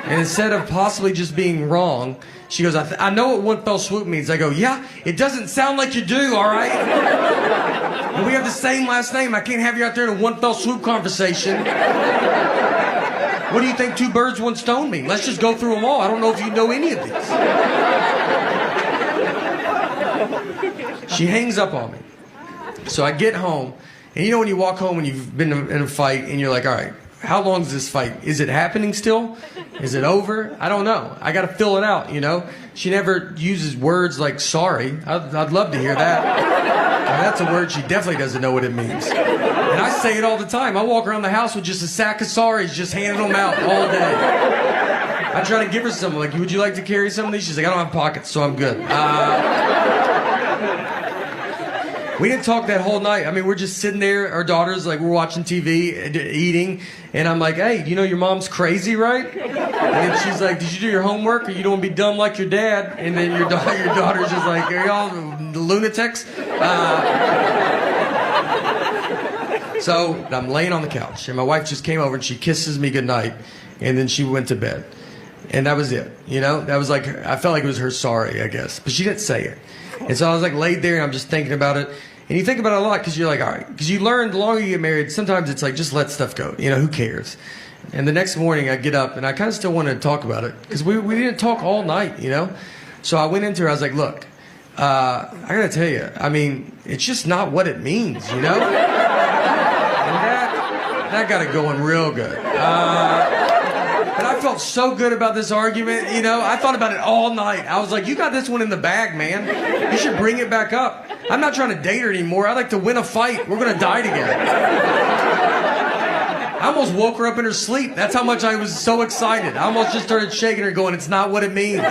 And instead of possibly just being wrong, she goes, I know what one fell swoop means. I go, yeah, it doesn't sound like you do, all right? And we have the same last name. I can't have you out there in a one fell swoop conversation. What do you think two birds, one stone mean? Let's just go through them all. I don't know if you know any of these. She hangs up on me. So I get home, and when you walk home and you've been in a fight, and you're like, all right, how long is this fight? Is it happening still? Is it over? I don't know. I got to fill it out, She never uses words like sorry. I'd love to hear that. That's a word she definitely doesn't know what it means. And I say it all the time. I walk around the house with just a sack of sorries, just handing them out all day. I try to give her some, like, would you like to carry some of these? She's like, I don't have pockets, so I'm good. We didn't talk that whole night. We're just sitting there, our daughters, we're watching TV, eating, and I'm like, hey, your mom's crazy, right? And then she's like, did you do your homework, or you don't want to be dumb like your dad? And then your daughter's just like, are y'all lunatics? So I'm laying on the couch, and my wife just came over and she kisses me goodnight, and then she went to bed. And that was it, you know? That was like, I felt like it was her sorry, I guess. But she didn't say it. And so I was like laid there, and I'm just thinking about it. And you think about it a lot because you're like, all right. Because you learn the longer you get married, sometimes it's like, just let stuff go. You know, who cares? And the next morning I get up, and I kind of still wanted to talk about it. Because we didn't talk all night, you know? So I went into her, I was like, look, I got to tell you, I mean, it's just not what it means, you know? And that got it going real good. But I felt so good about this argument, you know? I thought about it all night. I was like, you got this one in the bag, man. You should bring it back up. I'm not trying to date her anymore. I like to win a fight. We're going to die together. I almost woke her up in her sleep. That's how much I was so excited. I almost just started shaking her going, it's not what it means.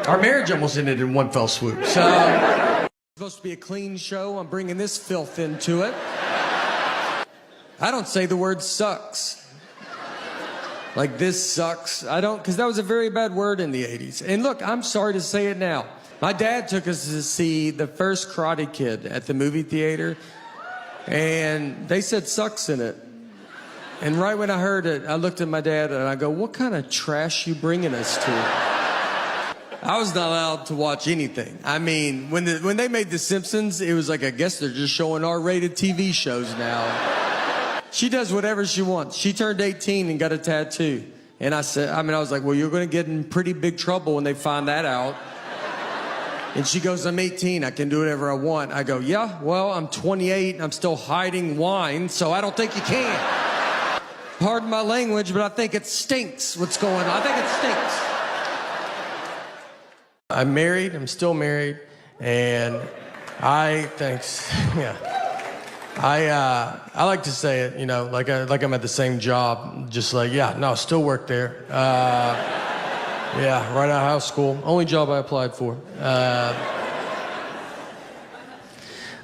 Our marriage almost ended in one fell swoop. So, it's supposed to be a clean show. I'm bringing this filth into it. I don't say the word sucks. Like, this sucks. I don't, because that was a very bad word in the 80s. And look, I'm sorry to say it now. My dad took us to see the first Karate Kid at the movie theater, and they said sucks in it. And right when I heard it, I looked at my dad and I go, what kind of trash you bringing us to? I was not allowed to watch anything. I mean, when they made The Simpsons, it was like, I guess they're just showing R-rated TV shows now. She does whatever she wants. She turned 18 and got a tattoo. And I was like, well, you're going to get in pretty big trouble when they find that out. And she goes, I'm 18. I can do whatever I want. I go, yeah, well, I'm 28 and I'm still hiding wine, so I don't think you can. Pardon my language, but I think it stinks what's going on. I think it stinks. I'm married. I'm still married. And thanks. Yeah. I like to say it, you know, like I'm at the same job, just like, yeah, no, still work there. Yeah, right out of high school. Only job I applied for.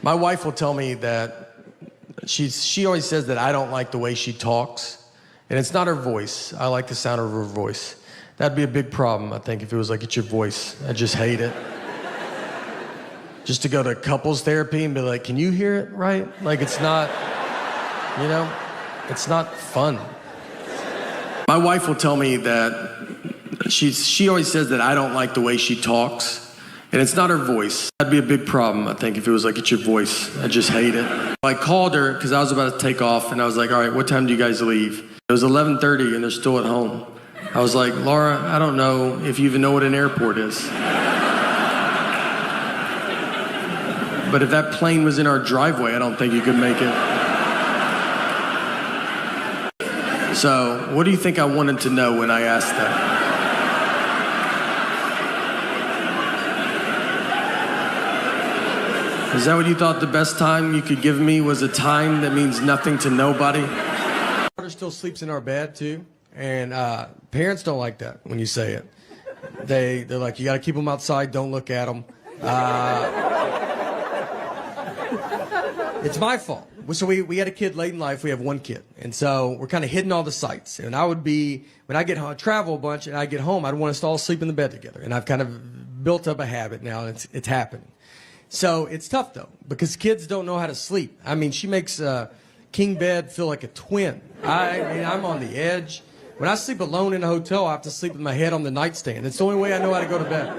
My wife will tell me that she always says that I don't like the way she talks, and it's not her voice. I like the sound of her voice. That'd be a big problem, I think, if it was like, it's your voice. I just hate it. Just to go to couples therapy and be like, can you hear it right? Like, it's not, you know, it's not fun. My wife will tell me that she always says that I don't like the way she talks, and it's not her voice. That'd be a big problem, I think, if it was like, it's your voice. I just hate it. I called her because I was about to take off, and I was like, all right, what time do you guys leave? It was 11:30, and they're still at home. I was like, Laura, I don't know if you even know what an airport is. But if that plane was in our driveway, I don't think you could make it. So, what do you think I wanted to know when I asked that? Is that what you thought the best time you could give me was a time that means nothing to nobody? My daughter still sleeps in our bed, too. And parents don't like that when you say it. They're like, you got to keep them outside, don't look at them. It's my fault. So we had a kid late in life. We have one kid. And so we're kind of hitting all the sights. And I would be, when I get home, I travel a bunch, and I get home, I'd want us to all sleep in the bed together. And I've kind of built up a habit now, and it's happening. So it's tough, though, because kids don't know how to sleep. I mean, she makes king bed feel like a twin. I mean, I'm on the edge. When I sleep alone in a hotel, I have to sleep with my head on the nightstand. It's the only way I know how to go to bed.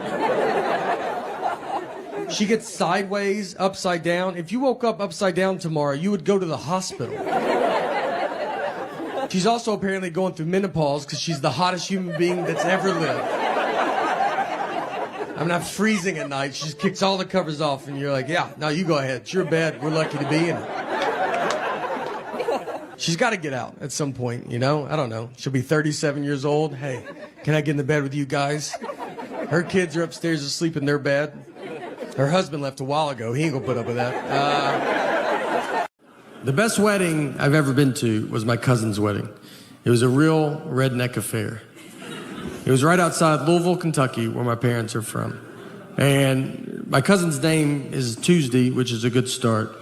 She gets sideways, upside down. If you woke up upside down tomorrow, you would go to the hospital. She's also apparently going through menopause because she's the hottest human being that's ever lived. I'm not freezing at night. She just kicks all the covers off, and you're like, yeah, no, you go ahead. It's your bed. We're lucky to be in it. She's got to get out at some point, you know? I don't know. She'll be 37 years old. Hey, can I get in the bed with you guys? Her kids are upstairs asleep in their bed. Her husband left a while ago. He ain't gonna put up with that. The best wedding I've ever been to was my cousin's wedding. It was a real redneck affair. It was right outside Louisville, Kentucky, where my parents are from. And my cousin's name is Tuesday, which is a good start.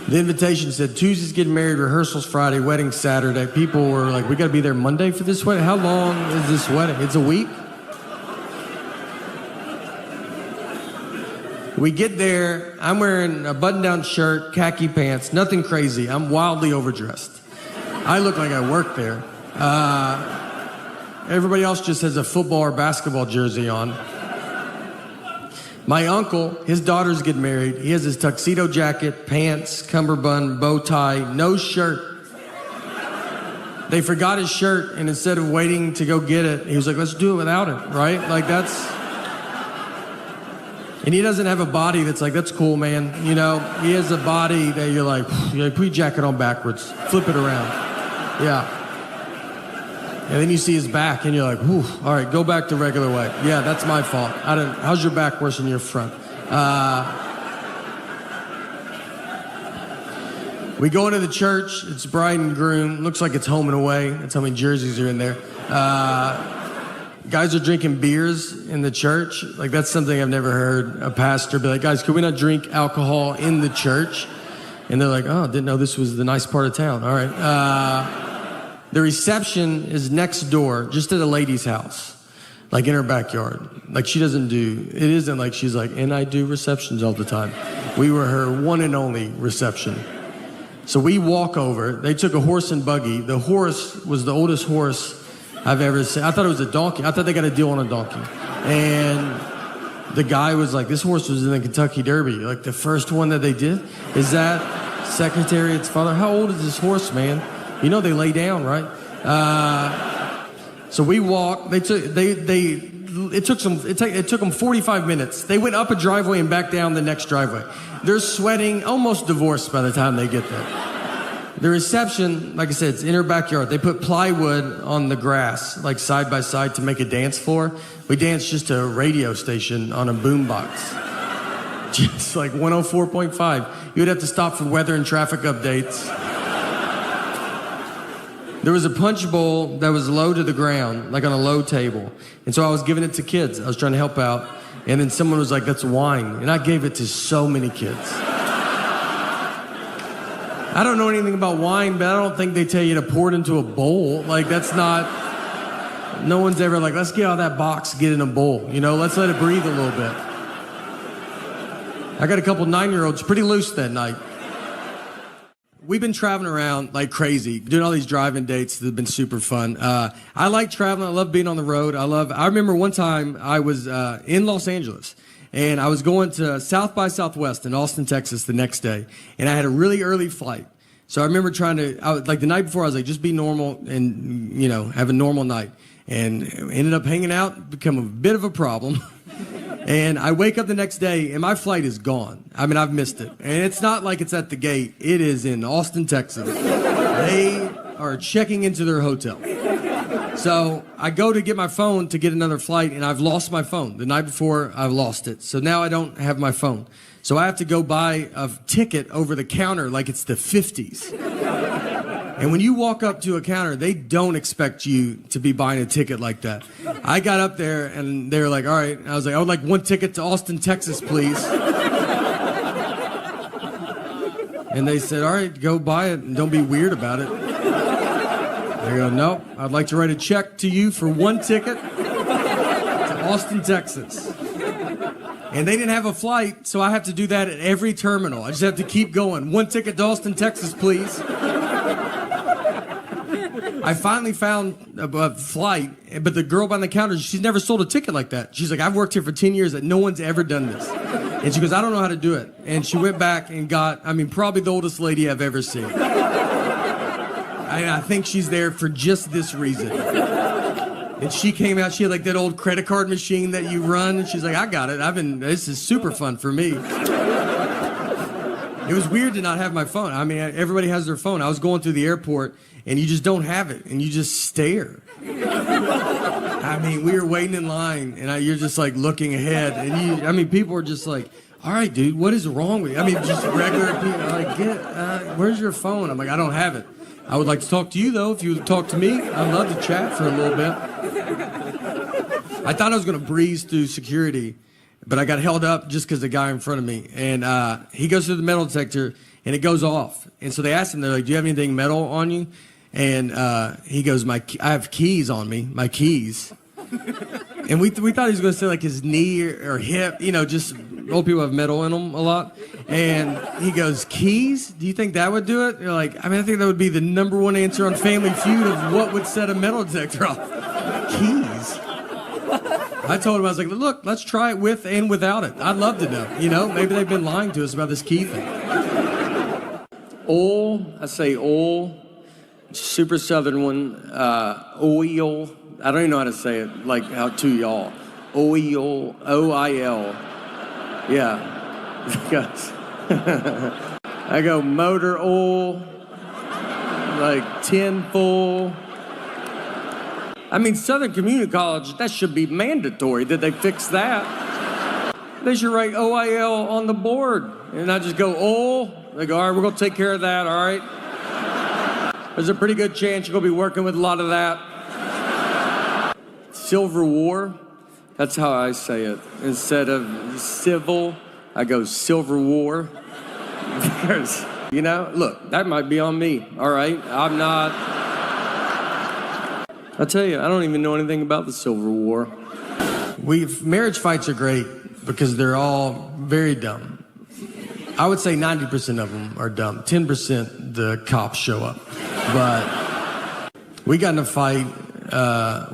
The invitation said, Tuesday's getting married, rehearsals Friday, wedding Saturday. People were like, we gotta be there Monday for this wedding? How long is this wedding? It's a week? We get there, I'm wearing a button-down shirt, khaki pants, nothing crazy. I'm wildly overdressed. I look like I work there. Everybody else just has a football or basketball jersey on. My uncle, his daughters get married. He has his tuxedo jacket, pants, cummerbund, bow tie, no shirt. They forgot his shirt, and instead of waiting to go get it, he was like, let's do it without it, right? Like, that's... And he doesn't have a body that's like, that's cool, man. You know, he has a body that you're like, put your jacket on backwards, flip it around. Yeah. And then you see his back, and you're like, whew, all right, go back the regular way. Yeah, that's my fault. How's your back worse than your front? We go into the church. It's bride and groom. Looks like it's home and away. That's how many jerseys are in there. Guys are drinking beers in the church. Like, that's something I've never heard a pastor be like, guys, could we not drink alcohol in the church? And they're like, oh, didn't know this was the nice part of town. All right. The reception is next door, just at a lady's house, like in her backyard. Like, she doesn't do, it isn't like she's like, and I do receptions all the time. We were her one and only reception. So we walk over. They took a horse and buggy. The horse was the oldest horse I've ever seen. I thought it was a donkey. I thought they got a deal on a donkey. And the guy was like, this horse was in the Kentucky Derby. Like, the first one that they did? Is that Secretariat's father? How old is this horse, man? You know they lay down, right? So we walk. It took them 45 minutes. They went up a driveway and back down the next driveway. They're sweating, almost divorced by the time they get there. The reception, like I said, it's in her backyard. They put plywood on the grass, like side by side, to make a dance floor. We danced just to a radio station on a boombox. Just like 104.5. You would have to stop for weather and traffic updates. There was a punch bowl that was low to the ground, like on a low table. And so I was giving it to kids. I was trying to help out. And then someone was like, that's wine. And I gave it to so many kids. I don't know anything about wine, but I don't think they tell you to pour it into a bowl. Like, that's not... No one's ever like, let's get out of that box, get in a bowl. You know, let's let it breathe a little bit. I got a couple 9-year-olds pretty loose that night. We've been traveling around like crazy, doing all these driving dates that have been super fun. I like traveling. I love being on the road. I remember one time I was in Los Angeles, and I was going to South by Southwest in Austin, Texas the next day, and I had a really early flight. So I remember like the night before, I was like, just be normal and, you know, have a normal night. And ended up hanging out, become a bit of a problem. And I wake up the next day, and my flight is gone. I mean, I've missed it. And it's not like it's at the gate. It is in Austin, Texas. They are checking into their hotel. So I go to get my phone to get another flight, and I've lost my phone. The night before, I've lost it. So now I don't have my phone. So I have to go buy a ticket over the counter like it's the 50s. And when you walk up to a counter, they don't expect you to be buying a ticket like that. I got up there, and they were like, all right. I was like, I would like one ticket to Austin, Texas, please. And they said, all right, go buy it, and don't be weird about it. I go, nope, I'd like to write a check to you for one ticket to Austin, Texas. And they didn't have a flight, so I have to do that at every terminal. I just have to keep going. One ticket to Austin, Texas, please. I finally found a flight, but the girl behind the counter, she's never sold a ticket like that. She's like, I've worked here for 10 years and no one's ever done this. And she goes, I don't know how to do it. And she went back and got, probably the oldest lady I've ever seen. I think she's there for just this reason. And she came out, she had like that old credit card machine that you run, and she's like, I got it. This is super fun for me. It was weird to not have my phone. Everybody has their phone. I was going through the airport, and you just don't have it, and you just stare. We were waiting in line, and you're just like looking ahead, and people are just like, all right, dude, what is wrong with you? Just regular people are like, where's your phone? I'm like, I don't have it. I would like to talk to you, though, if you would talk to me. I'd love to chat for a little bit. I thought I was going to breeze through security, but I got held up just because the guy in front of me. And he goes through the metal detector, and it goes off. And so they asked him, they're like, do you have anything metal on you? And he goes, I have keys on me, my keys. And we thought he was going to say, like, his knee or hip, just old people have metal in them a lot. And he goes, keys? Do you think that would do it? You're like, I mean, I think that would be the #1 answer on Family Feud of what would set a metal detector off. Keys? I told him, I was like, look, let's try it with and without it. I'd love to know. You know, maybe they've been lying to us about this key thing. Oil, I say oil. Super Southern one. Oil. I don't even know how to say it, like how to y'all. Oil. O-I-L. Yeah. I go motor oil, like tin full. I mean, Southern Community College, that should be mandatory. Did they fix that? They should write OIL on the board. And I just go, oil. They go, all right, we're going to take care of that, all right? There's a pretty good chance you're going to be working with a lot of that. Silver War, that's how I say it. Instead of civil, I go Silver War. Because, you know, look, that might be on me, all right? I'm not... I tell you, I don't even know anything about the Silver War. Marriage fights are great because they're all very dumb. I would say 90% of them are dumb. 10% the cops show up. But we got in a fight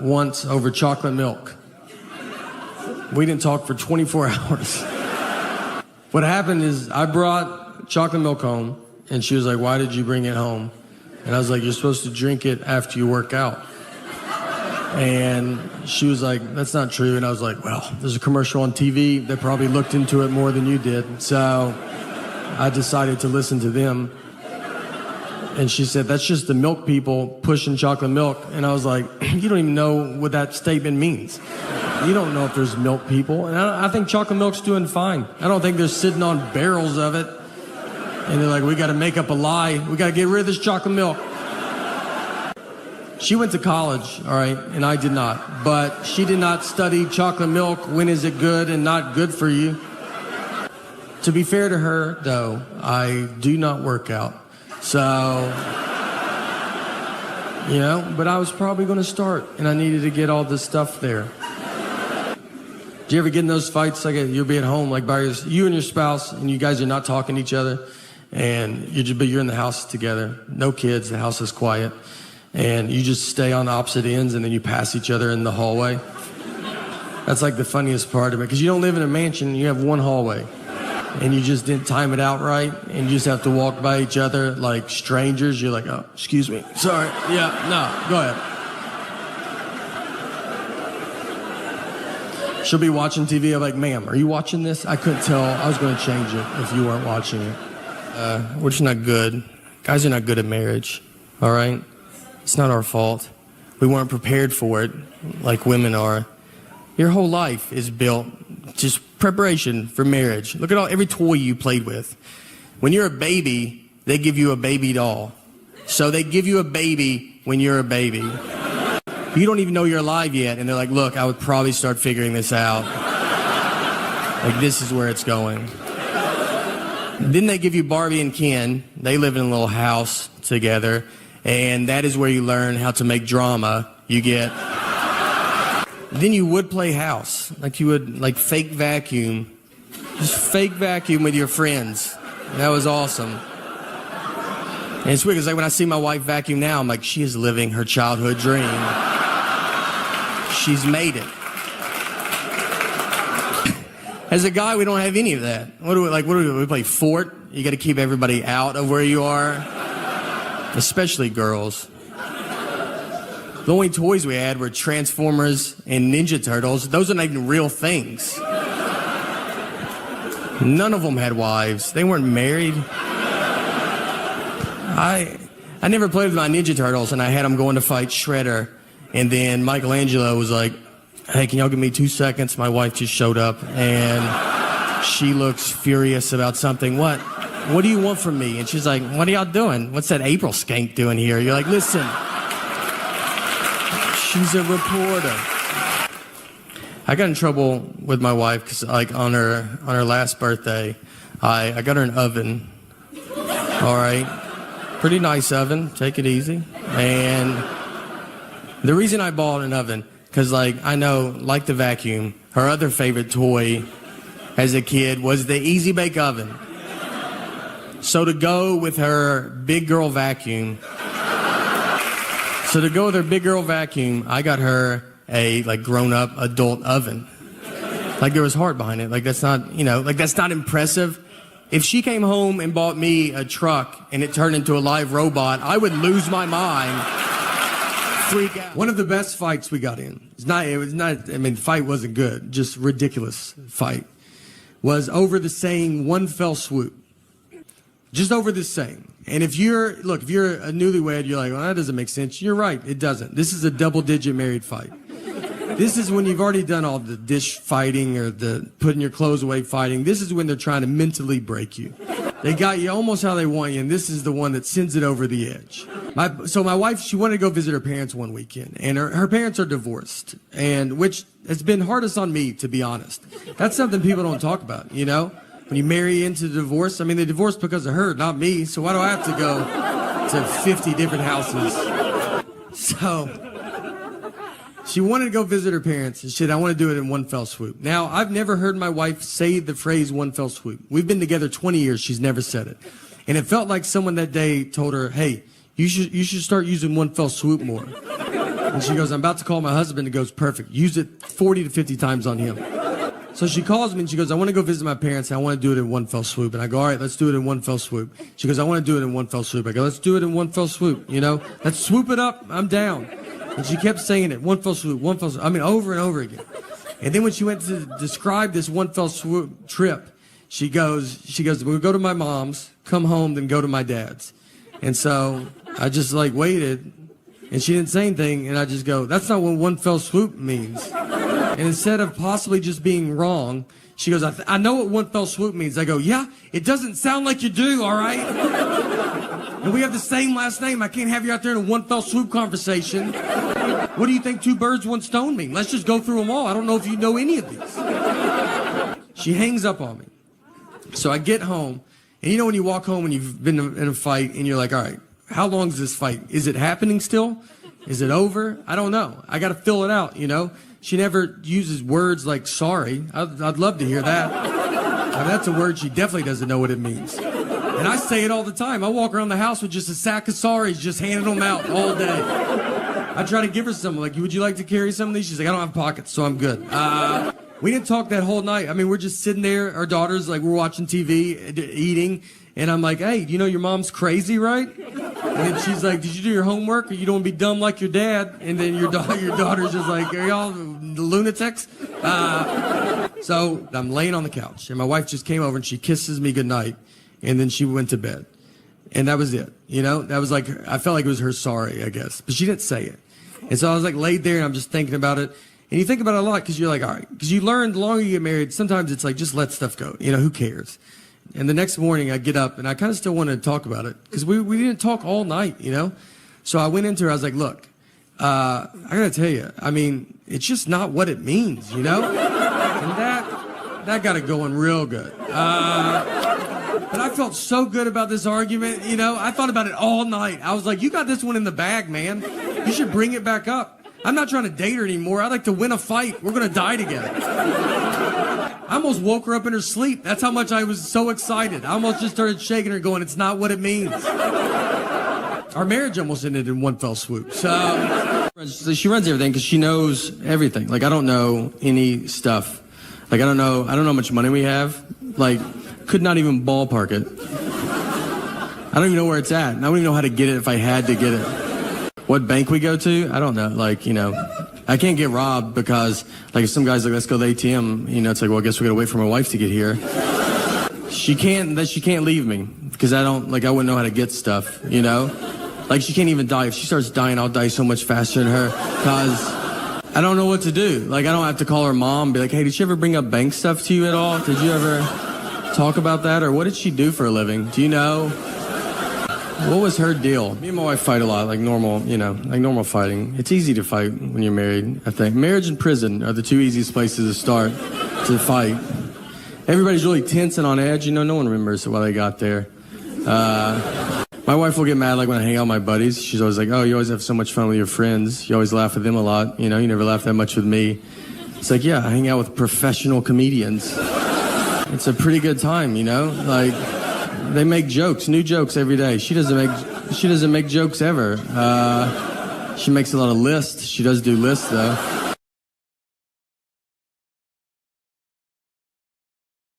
once over chocolate milk. We didn't talk for 24 hours. What happened is I brought chocolate milk home, and she was like, why did you bring it home? And I was like, you're supposed to drink it after you work out. And she was like, that's not true. And I was like, well, there's a commercial on TV that probably looked into it more than you did. So I decided to listen to them. And she said, that's just the milk people pushing chocolate milk. And I was like, you don't even know what that statement means. You don't know if there's milk people. And I think chocolate milk's doing fine. I don't think they're sitting on barrels of it. And they're like, we got to make up a lie. We got to get rid of this chocolate milk. She went to college, all right, and I did not. But she did not study chocolate milk. When is it good and not good for you? To be fair to her, though, I do not work out. So, you know, but I was probably going to start, and I needed to get all this stuff there. Do you ever get in those fights, like you'll be at home, like by you and your spouse, and you guys are not talking to each other, and you're in the house together, no kids, the house is quiet, and you just stay on opposite ends, and then you pass each other in the hallway? That's like the funniest part of it, because you don't live in a mansion, you have one hallway. And you just didn't time it out right, and you just have to walk by each other like strangers. You're like, oh, excuse me, sorry, yeah, no, go ahead. She'll be watching TV, I'm like, ma'am, are you watching this? I couldn't tell, I was gonna change it if you weren't watching it. We're just not good. Guys are not good at marriage, all right? It's not our fault. We weren't prepared for it like women are. Your whole life is built just preparation for marriage. Look at every toy you played with. When you're a baby, they give you a baby doll. So they give you a baby when you're a baby. You don't even know you're alive yet, and they're like, look, I would probably start figuring this out. Like, this is where it's going. Then they give you Barbie and Ken. They live in a little house together, and that is where you learn how to make drama. You get... Then you would play house, like you would like fake vacuum, just fake vacuum with your friends. That was awesome. And it's weird because like when I see my wife vacuum now, I'm like, she is living her childhood dream. She's made it. As a guy, we don't have any of that. What do we play fort? You got to keep everybody out of where you are, especially girls. The only toys we had were Transformers and Ninja Turtles. Those are not even real things. None of them had wives. They weren't married. I never played with my Ninja Turtles, and I had them going to fight Shredder. And then Michelangelo was like, hey, can y'all give me 2 seconds? My wife just showed up, and she looks furious about something. What do you want from me? And she's like, what are y'all doing? What's that April skank doing here? You're like, listen. She's a reporter. I got in trouble with my wife because, like, on her last birthday, I got her an oven. All right, pretty nice oven. Take it easy. And the reason I bought an oven because, like, I know, like the vacuum, her other favorite toy as a kid was the Easy Bake Oven. So to go with her big girl vacuum, I got her a like grown-up adult oven. Like there was heart behind it. Like that's not, that's not impressive. If she came home and bought me a truck and it turned into a live robot, I would lose my mind. Freak out. One of the best fights we got in, the fight wasn't good, just ridiculous fight, was over the saying one fell swoop. Just over this saying. And if you're a newlywed, you're like, well, that doesn't make sense. You're right, it doesn't. This is a double-digit married fight. This is when you've already done all the dish fighting or the putting your clothes away fighting. This is when they're trying to mentally break you. They got you almost how they want you, and this is the one that sends it over the edge. So my wife, she wanted to go visit her parents one weekend, and her parents are divorced, and which has been hardest on me, to be honest. That's something people don't talk about, When you marry into divorce, they divorced because of her, not me, so why do I have to go to 50 different houses? So she wanted to go visit her parents, and she said, I want to do it in one fell swoop. Now, I've never heard my wife say the phrase one fell swoop. We've been together 20 years. She's never said it. And it felt like someone that day told her, hey, you should start using one fell swoop more. And she goes, I'm about to call my husband. And goes, perfect. Use it 40 to 50 times on him. So she calls me and she goes, I want to go visit my parents. And I want to do it in one fell swoop. And I go, all right, let's do it in one fell swoop. She goes, I want to do it in one fell swoop. I go, let's do it in one fell swoop. Let's swoop it up. I'm down. And she kept saying it, one fell swoop, one fell swoop. Over and over again. And then when she went to describe this one fell swoop trip, she goes, we'll go to my mom's, come home, then go to my dad's. And so I just waited, and she didn't say anything, and I just go, that's not what one fell swoop means. And instead of possibly just being wrong, she goes, I know what one fell swoop means. I go, yeah, it doesn't sound like you do, all right? And we have the same last name. I can't have you out there in a one fell swoop conversation. What do you think two birds, one stone mean? Let's just go through them all. I don't know if you know any of these. She hangs up on me. So I get home, and when you walk home and you've been in a fight, and you're like, all right, how long is this fight? Is it happening still? Is it over? I don't know. I got to fill it out, She never uses words like sorry. I'd love to hear that. That's a word she definitely doesn't know what it means. And I say it all the time. I walk around the house with just a sack of sorries, just handing them out all day. I try to give her some, would you like to carry some of these? She's like, I don't have pockets, so I'm good. We didn't talk that whole night. We're just sitting there, our daughters, we're watching TV, eating, and I'm like, hey, your mom's crazy, right? And she's like, did you do your homework, or you don't want to be dumb like your dad? And then your daughter's just like, are y'all lunatics? So I'm laying on the couch, and my wife just came over, and she kisses me goodnight, and then she went to bed. And that was it. That was I felt like it was her sorry, I guess. But she didn't say it. And so I was laid there, and I'm just thinking about it. And you think about it a lot because you're all right. Because you learn the longer you get married, sometimes it's just let stuff go. Who cares? And the next morning I get up, and I kind of still wanted to talk about it because we didn't talk all night, So I went into her, I was like, look, I got to tell you, it's just not what it means, And that got it going real good. But I felt so good about this argument, I thought about it all night. I was like, you got this one in the bag, man. You should bring it back up. I'm not trying to date her anymore. I'd like to win a fight. We're going to die together. I almost woke her up in her sleep. That's how much I was so excited. I almost just started shaking her going, it's not what it means. Our marriage almost ended in one fell swoop. So she runs everything because she knows everything. I don't know any stuff. I don't know how much money we have. Could not even ballpark it. I don't even know where it's at. And I don't even know how to get it if I had to get it. What bank we go to? I don't know. I can't get robbed because, if some guy's like, let's go to the ATM, it's well, I guess we gotta wait for my wife to get here. She can't leave me because I wouldn't know how to get stuff, she can't even die. If she starts dying, I'll die so much faster than her because I don't know what to do. I don't have to call her mom and be like, hey, did she ever bring up bank stuff to you at all? Did you ever talk about that? Or what did she do for a living? Do you know? What was her deal? Me and my wife fight a lot, normal, normal fighting. It's easy to fight when you're married, I think. Marriage and prison are the two easiest places to start to fight. Everybody's really tense and on edge. No one remembers why they got there. My wife will get mad when I hang out with my buddies. She's always like, oh, you always have so much fun with your friends. You always laugh with them a lot. You never laugh that much with me. It's yeah, I hang out with professional comedians. it's a pretty good time, you know? Like, they make jokes, new jokes every day. She doesn't make jokes ever. She makes a lot of lists. She does do lists, though.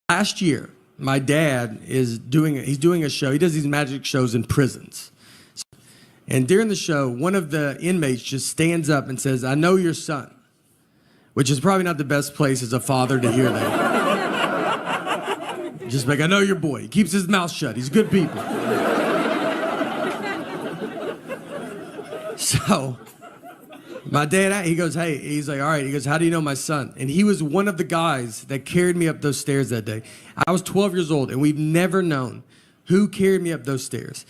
Last year, my dad he's doing a show. He does these magic shows in prisons. And during the show, one of the inmates just stands up and says, "I know your son," which is probably not the best place as a father to hear that. Just like, "I know your boy. He keeps his mouth shut. He's good people." So my dad, he goes, "Hey," he's like, "All right." He goes, "How do you know my son?" And he was one of the guys that carried me up those stairs that day. I was 12 years old, and we've never known who carried me up those stairs.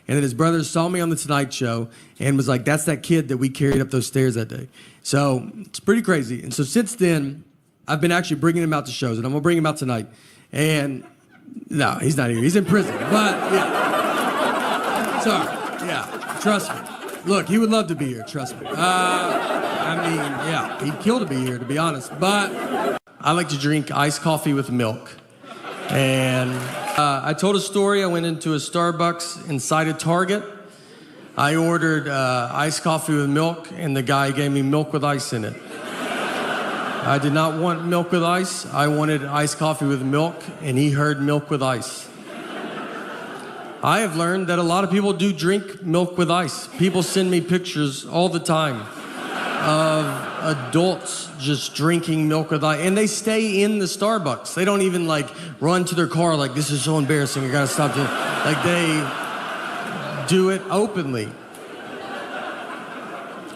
And then his brother saw me on the Tonight Show and was like, "That's that kid that we carried up those stairs that day." So it's pretty crazy. And so since then, I've been actually bringing him out to shows, and I'm going to bring him out tonight. And no, he's not here. He's in prison. But yeah. Sorry. Yeah. Trust me. Look, he would love to be here. Trust me. I mean, yeah, he'd kill to be here, to be honest. But I like to drink iced coffee with milk. And I told a story. I went into a Starbucks inside a Target. I ordered iced coffee with milk, and the guy gave me milk with ice in it. I did not want milk with ice. I wanted iced coffee with milk, and he heard milk with ice. I have learned that a lot of people do drink milk with ice. People send me pictures all the time of adults just drinking milk with ice, and they stay in the Starbucks. They don't even like run to their car like, "This is so embarrassing, I gotta stop doing it." Like, they do it openly.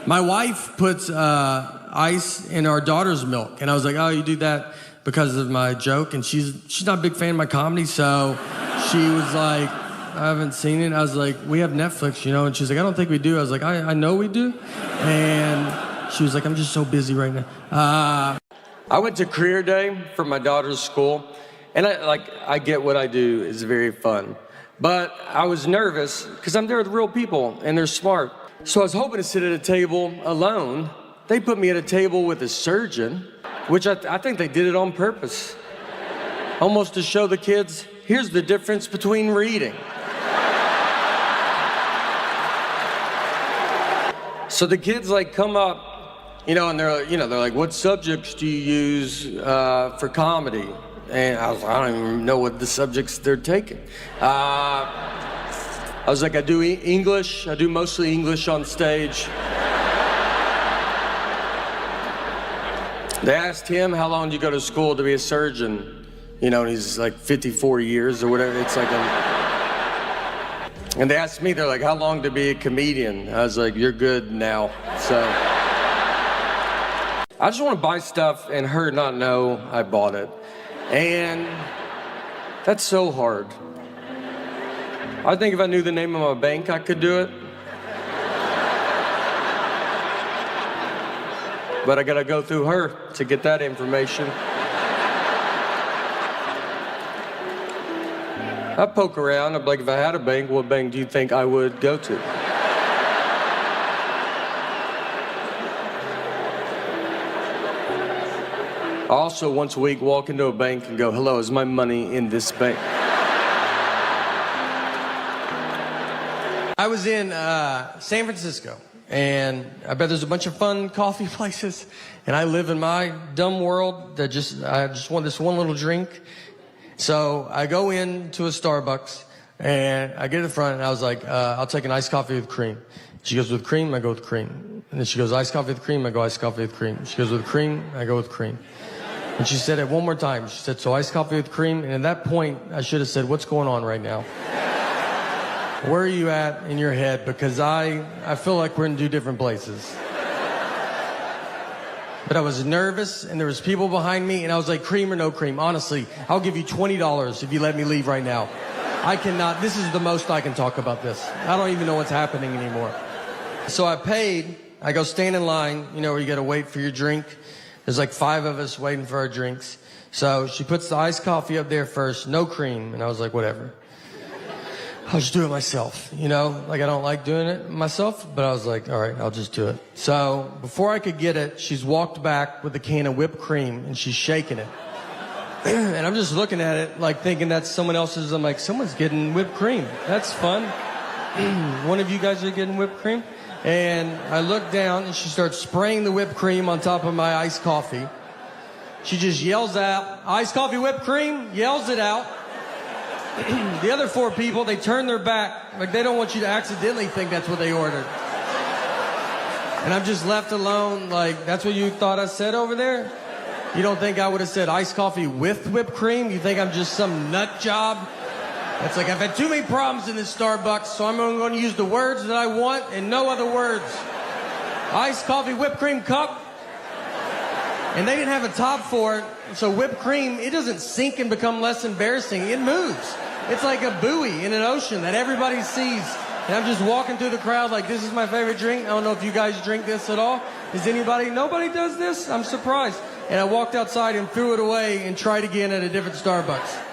My wife puts ice in our daughter's milk, and I was like, "Oh, you do that because of my joke?" And she's not a big fan of my comedy, so she was like, "I haven't seen it." I was like, "We have Netflix, you know?" And she's like, "I don't think we do." I was like, I know we do. And she was like, "I'm just so busy right now." I went to career day for my daughter's school, and I get what I do is very fun. But I was nervous because I'm there with real people, and they're smart. So I was hoping to sit at a table alone. They put me at a table with a surgeon, which I think they did it on purpose. Almost to show the kids, here's the difference between reading. So the kids like come up, you know, and they're like, "What subjects do you use for comedy?" And I don't even know what the subjects they're taking. I was like, "I do English. I do mostly English on stage." They asked him, "How long do you go to school to be a surgeon?" You know, and he's like 54 years or whatever. It's like and they asked me, they're like, "How long to be a comedian?" I was like, "You're good now." So I just want to buy stuff and her not know I bought it. And that's so hard. I think if I knew the name of my bank, I could do it. But I gotta go through her to get that information. I poke around. I'm like, if I had a bank, what bank do you think I would go to? I also once a week walk into a bank and go, "Hello, is my money in this bank?" I was in San Francisco, and I bet there's a bunch of fun coffee places, and I live in my dumb world that I just want this one little drink. So I go into a Starbucks, and I get to the front, and I was like, "I'll take an iced coffee with cream." She goes, "With cream?" I go, "With cream." And then she goes, "Iced coffee with cream?" I go, "Iced coffee with cream." She goes, "With cream?" I go, "With cream." And she said it one more time. She said, "So iced coffee with cream?" And at that point, I should have said, "What's going on right now? Where are you at in your head?" Because I feel like we're in two different places. But I was nervous, and there was people behind me, and I was like, "Cream or no cream? Honestly, I'll give you $20 if you let me leave right now. I cannot, this is the most I can talk about this. I don't even know what's happening anymore." So I paid. I go stand in line, you know, where you gotta wait for your drink. There's like 5 of us waiting for our drinks. So she puts the iced coffee up there first, no cream, and I was like, whatever. I'll just do it myself, you know? Like, I don't like doing it myself, but I was like, all right, I'll just do it. So before I could get it, she's walked back with a can of whipped cream, and she's shaking it. And I'm just looking at it, like thinking that's someone else's. I'm like, someone's getting whipped cream. That's fun. One of you guys are getting whipped cream? And I look down, and she starts spraying the whipped cream on top of my iced coffee. She just yells out, iced coffee, whipped cream, yells it out. The other 4 people, they turn their back, like they don't want you to accidentally think that's what they ordered. And I'm just left alone, like, that's what you thought I said over there? You don't think I would have said iced coffee with whipped cream? You think I'm just some nut job? That's like, I've had too many problems in this Starbucks, so I'm only going to use the words that I want and no other words. Iced coffee, whipped cream cup. And they didn't have a top for it, so whipped cream, it doesn't sink and become less embarrassing. It moves. It's like a buoy in an ocean that everybody sees. And I'm just walking through the crowd like, this is my favorite drink. I don't know if you guys drink this at all. Does anybody? Nobody does this? I'm surprised. And I walked outside and threw it away and tried again at a different Starbucks.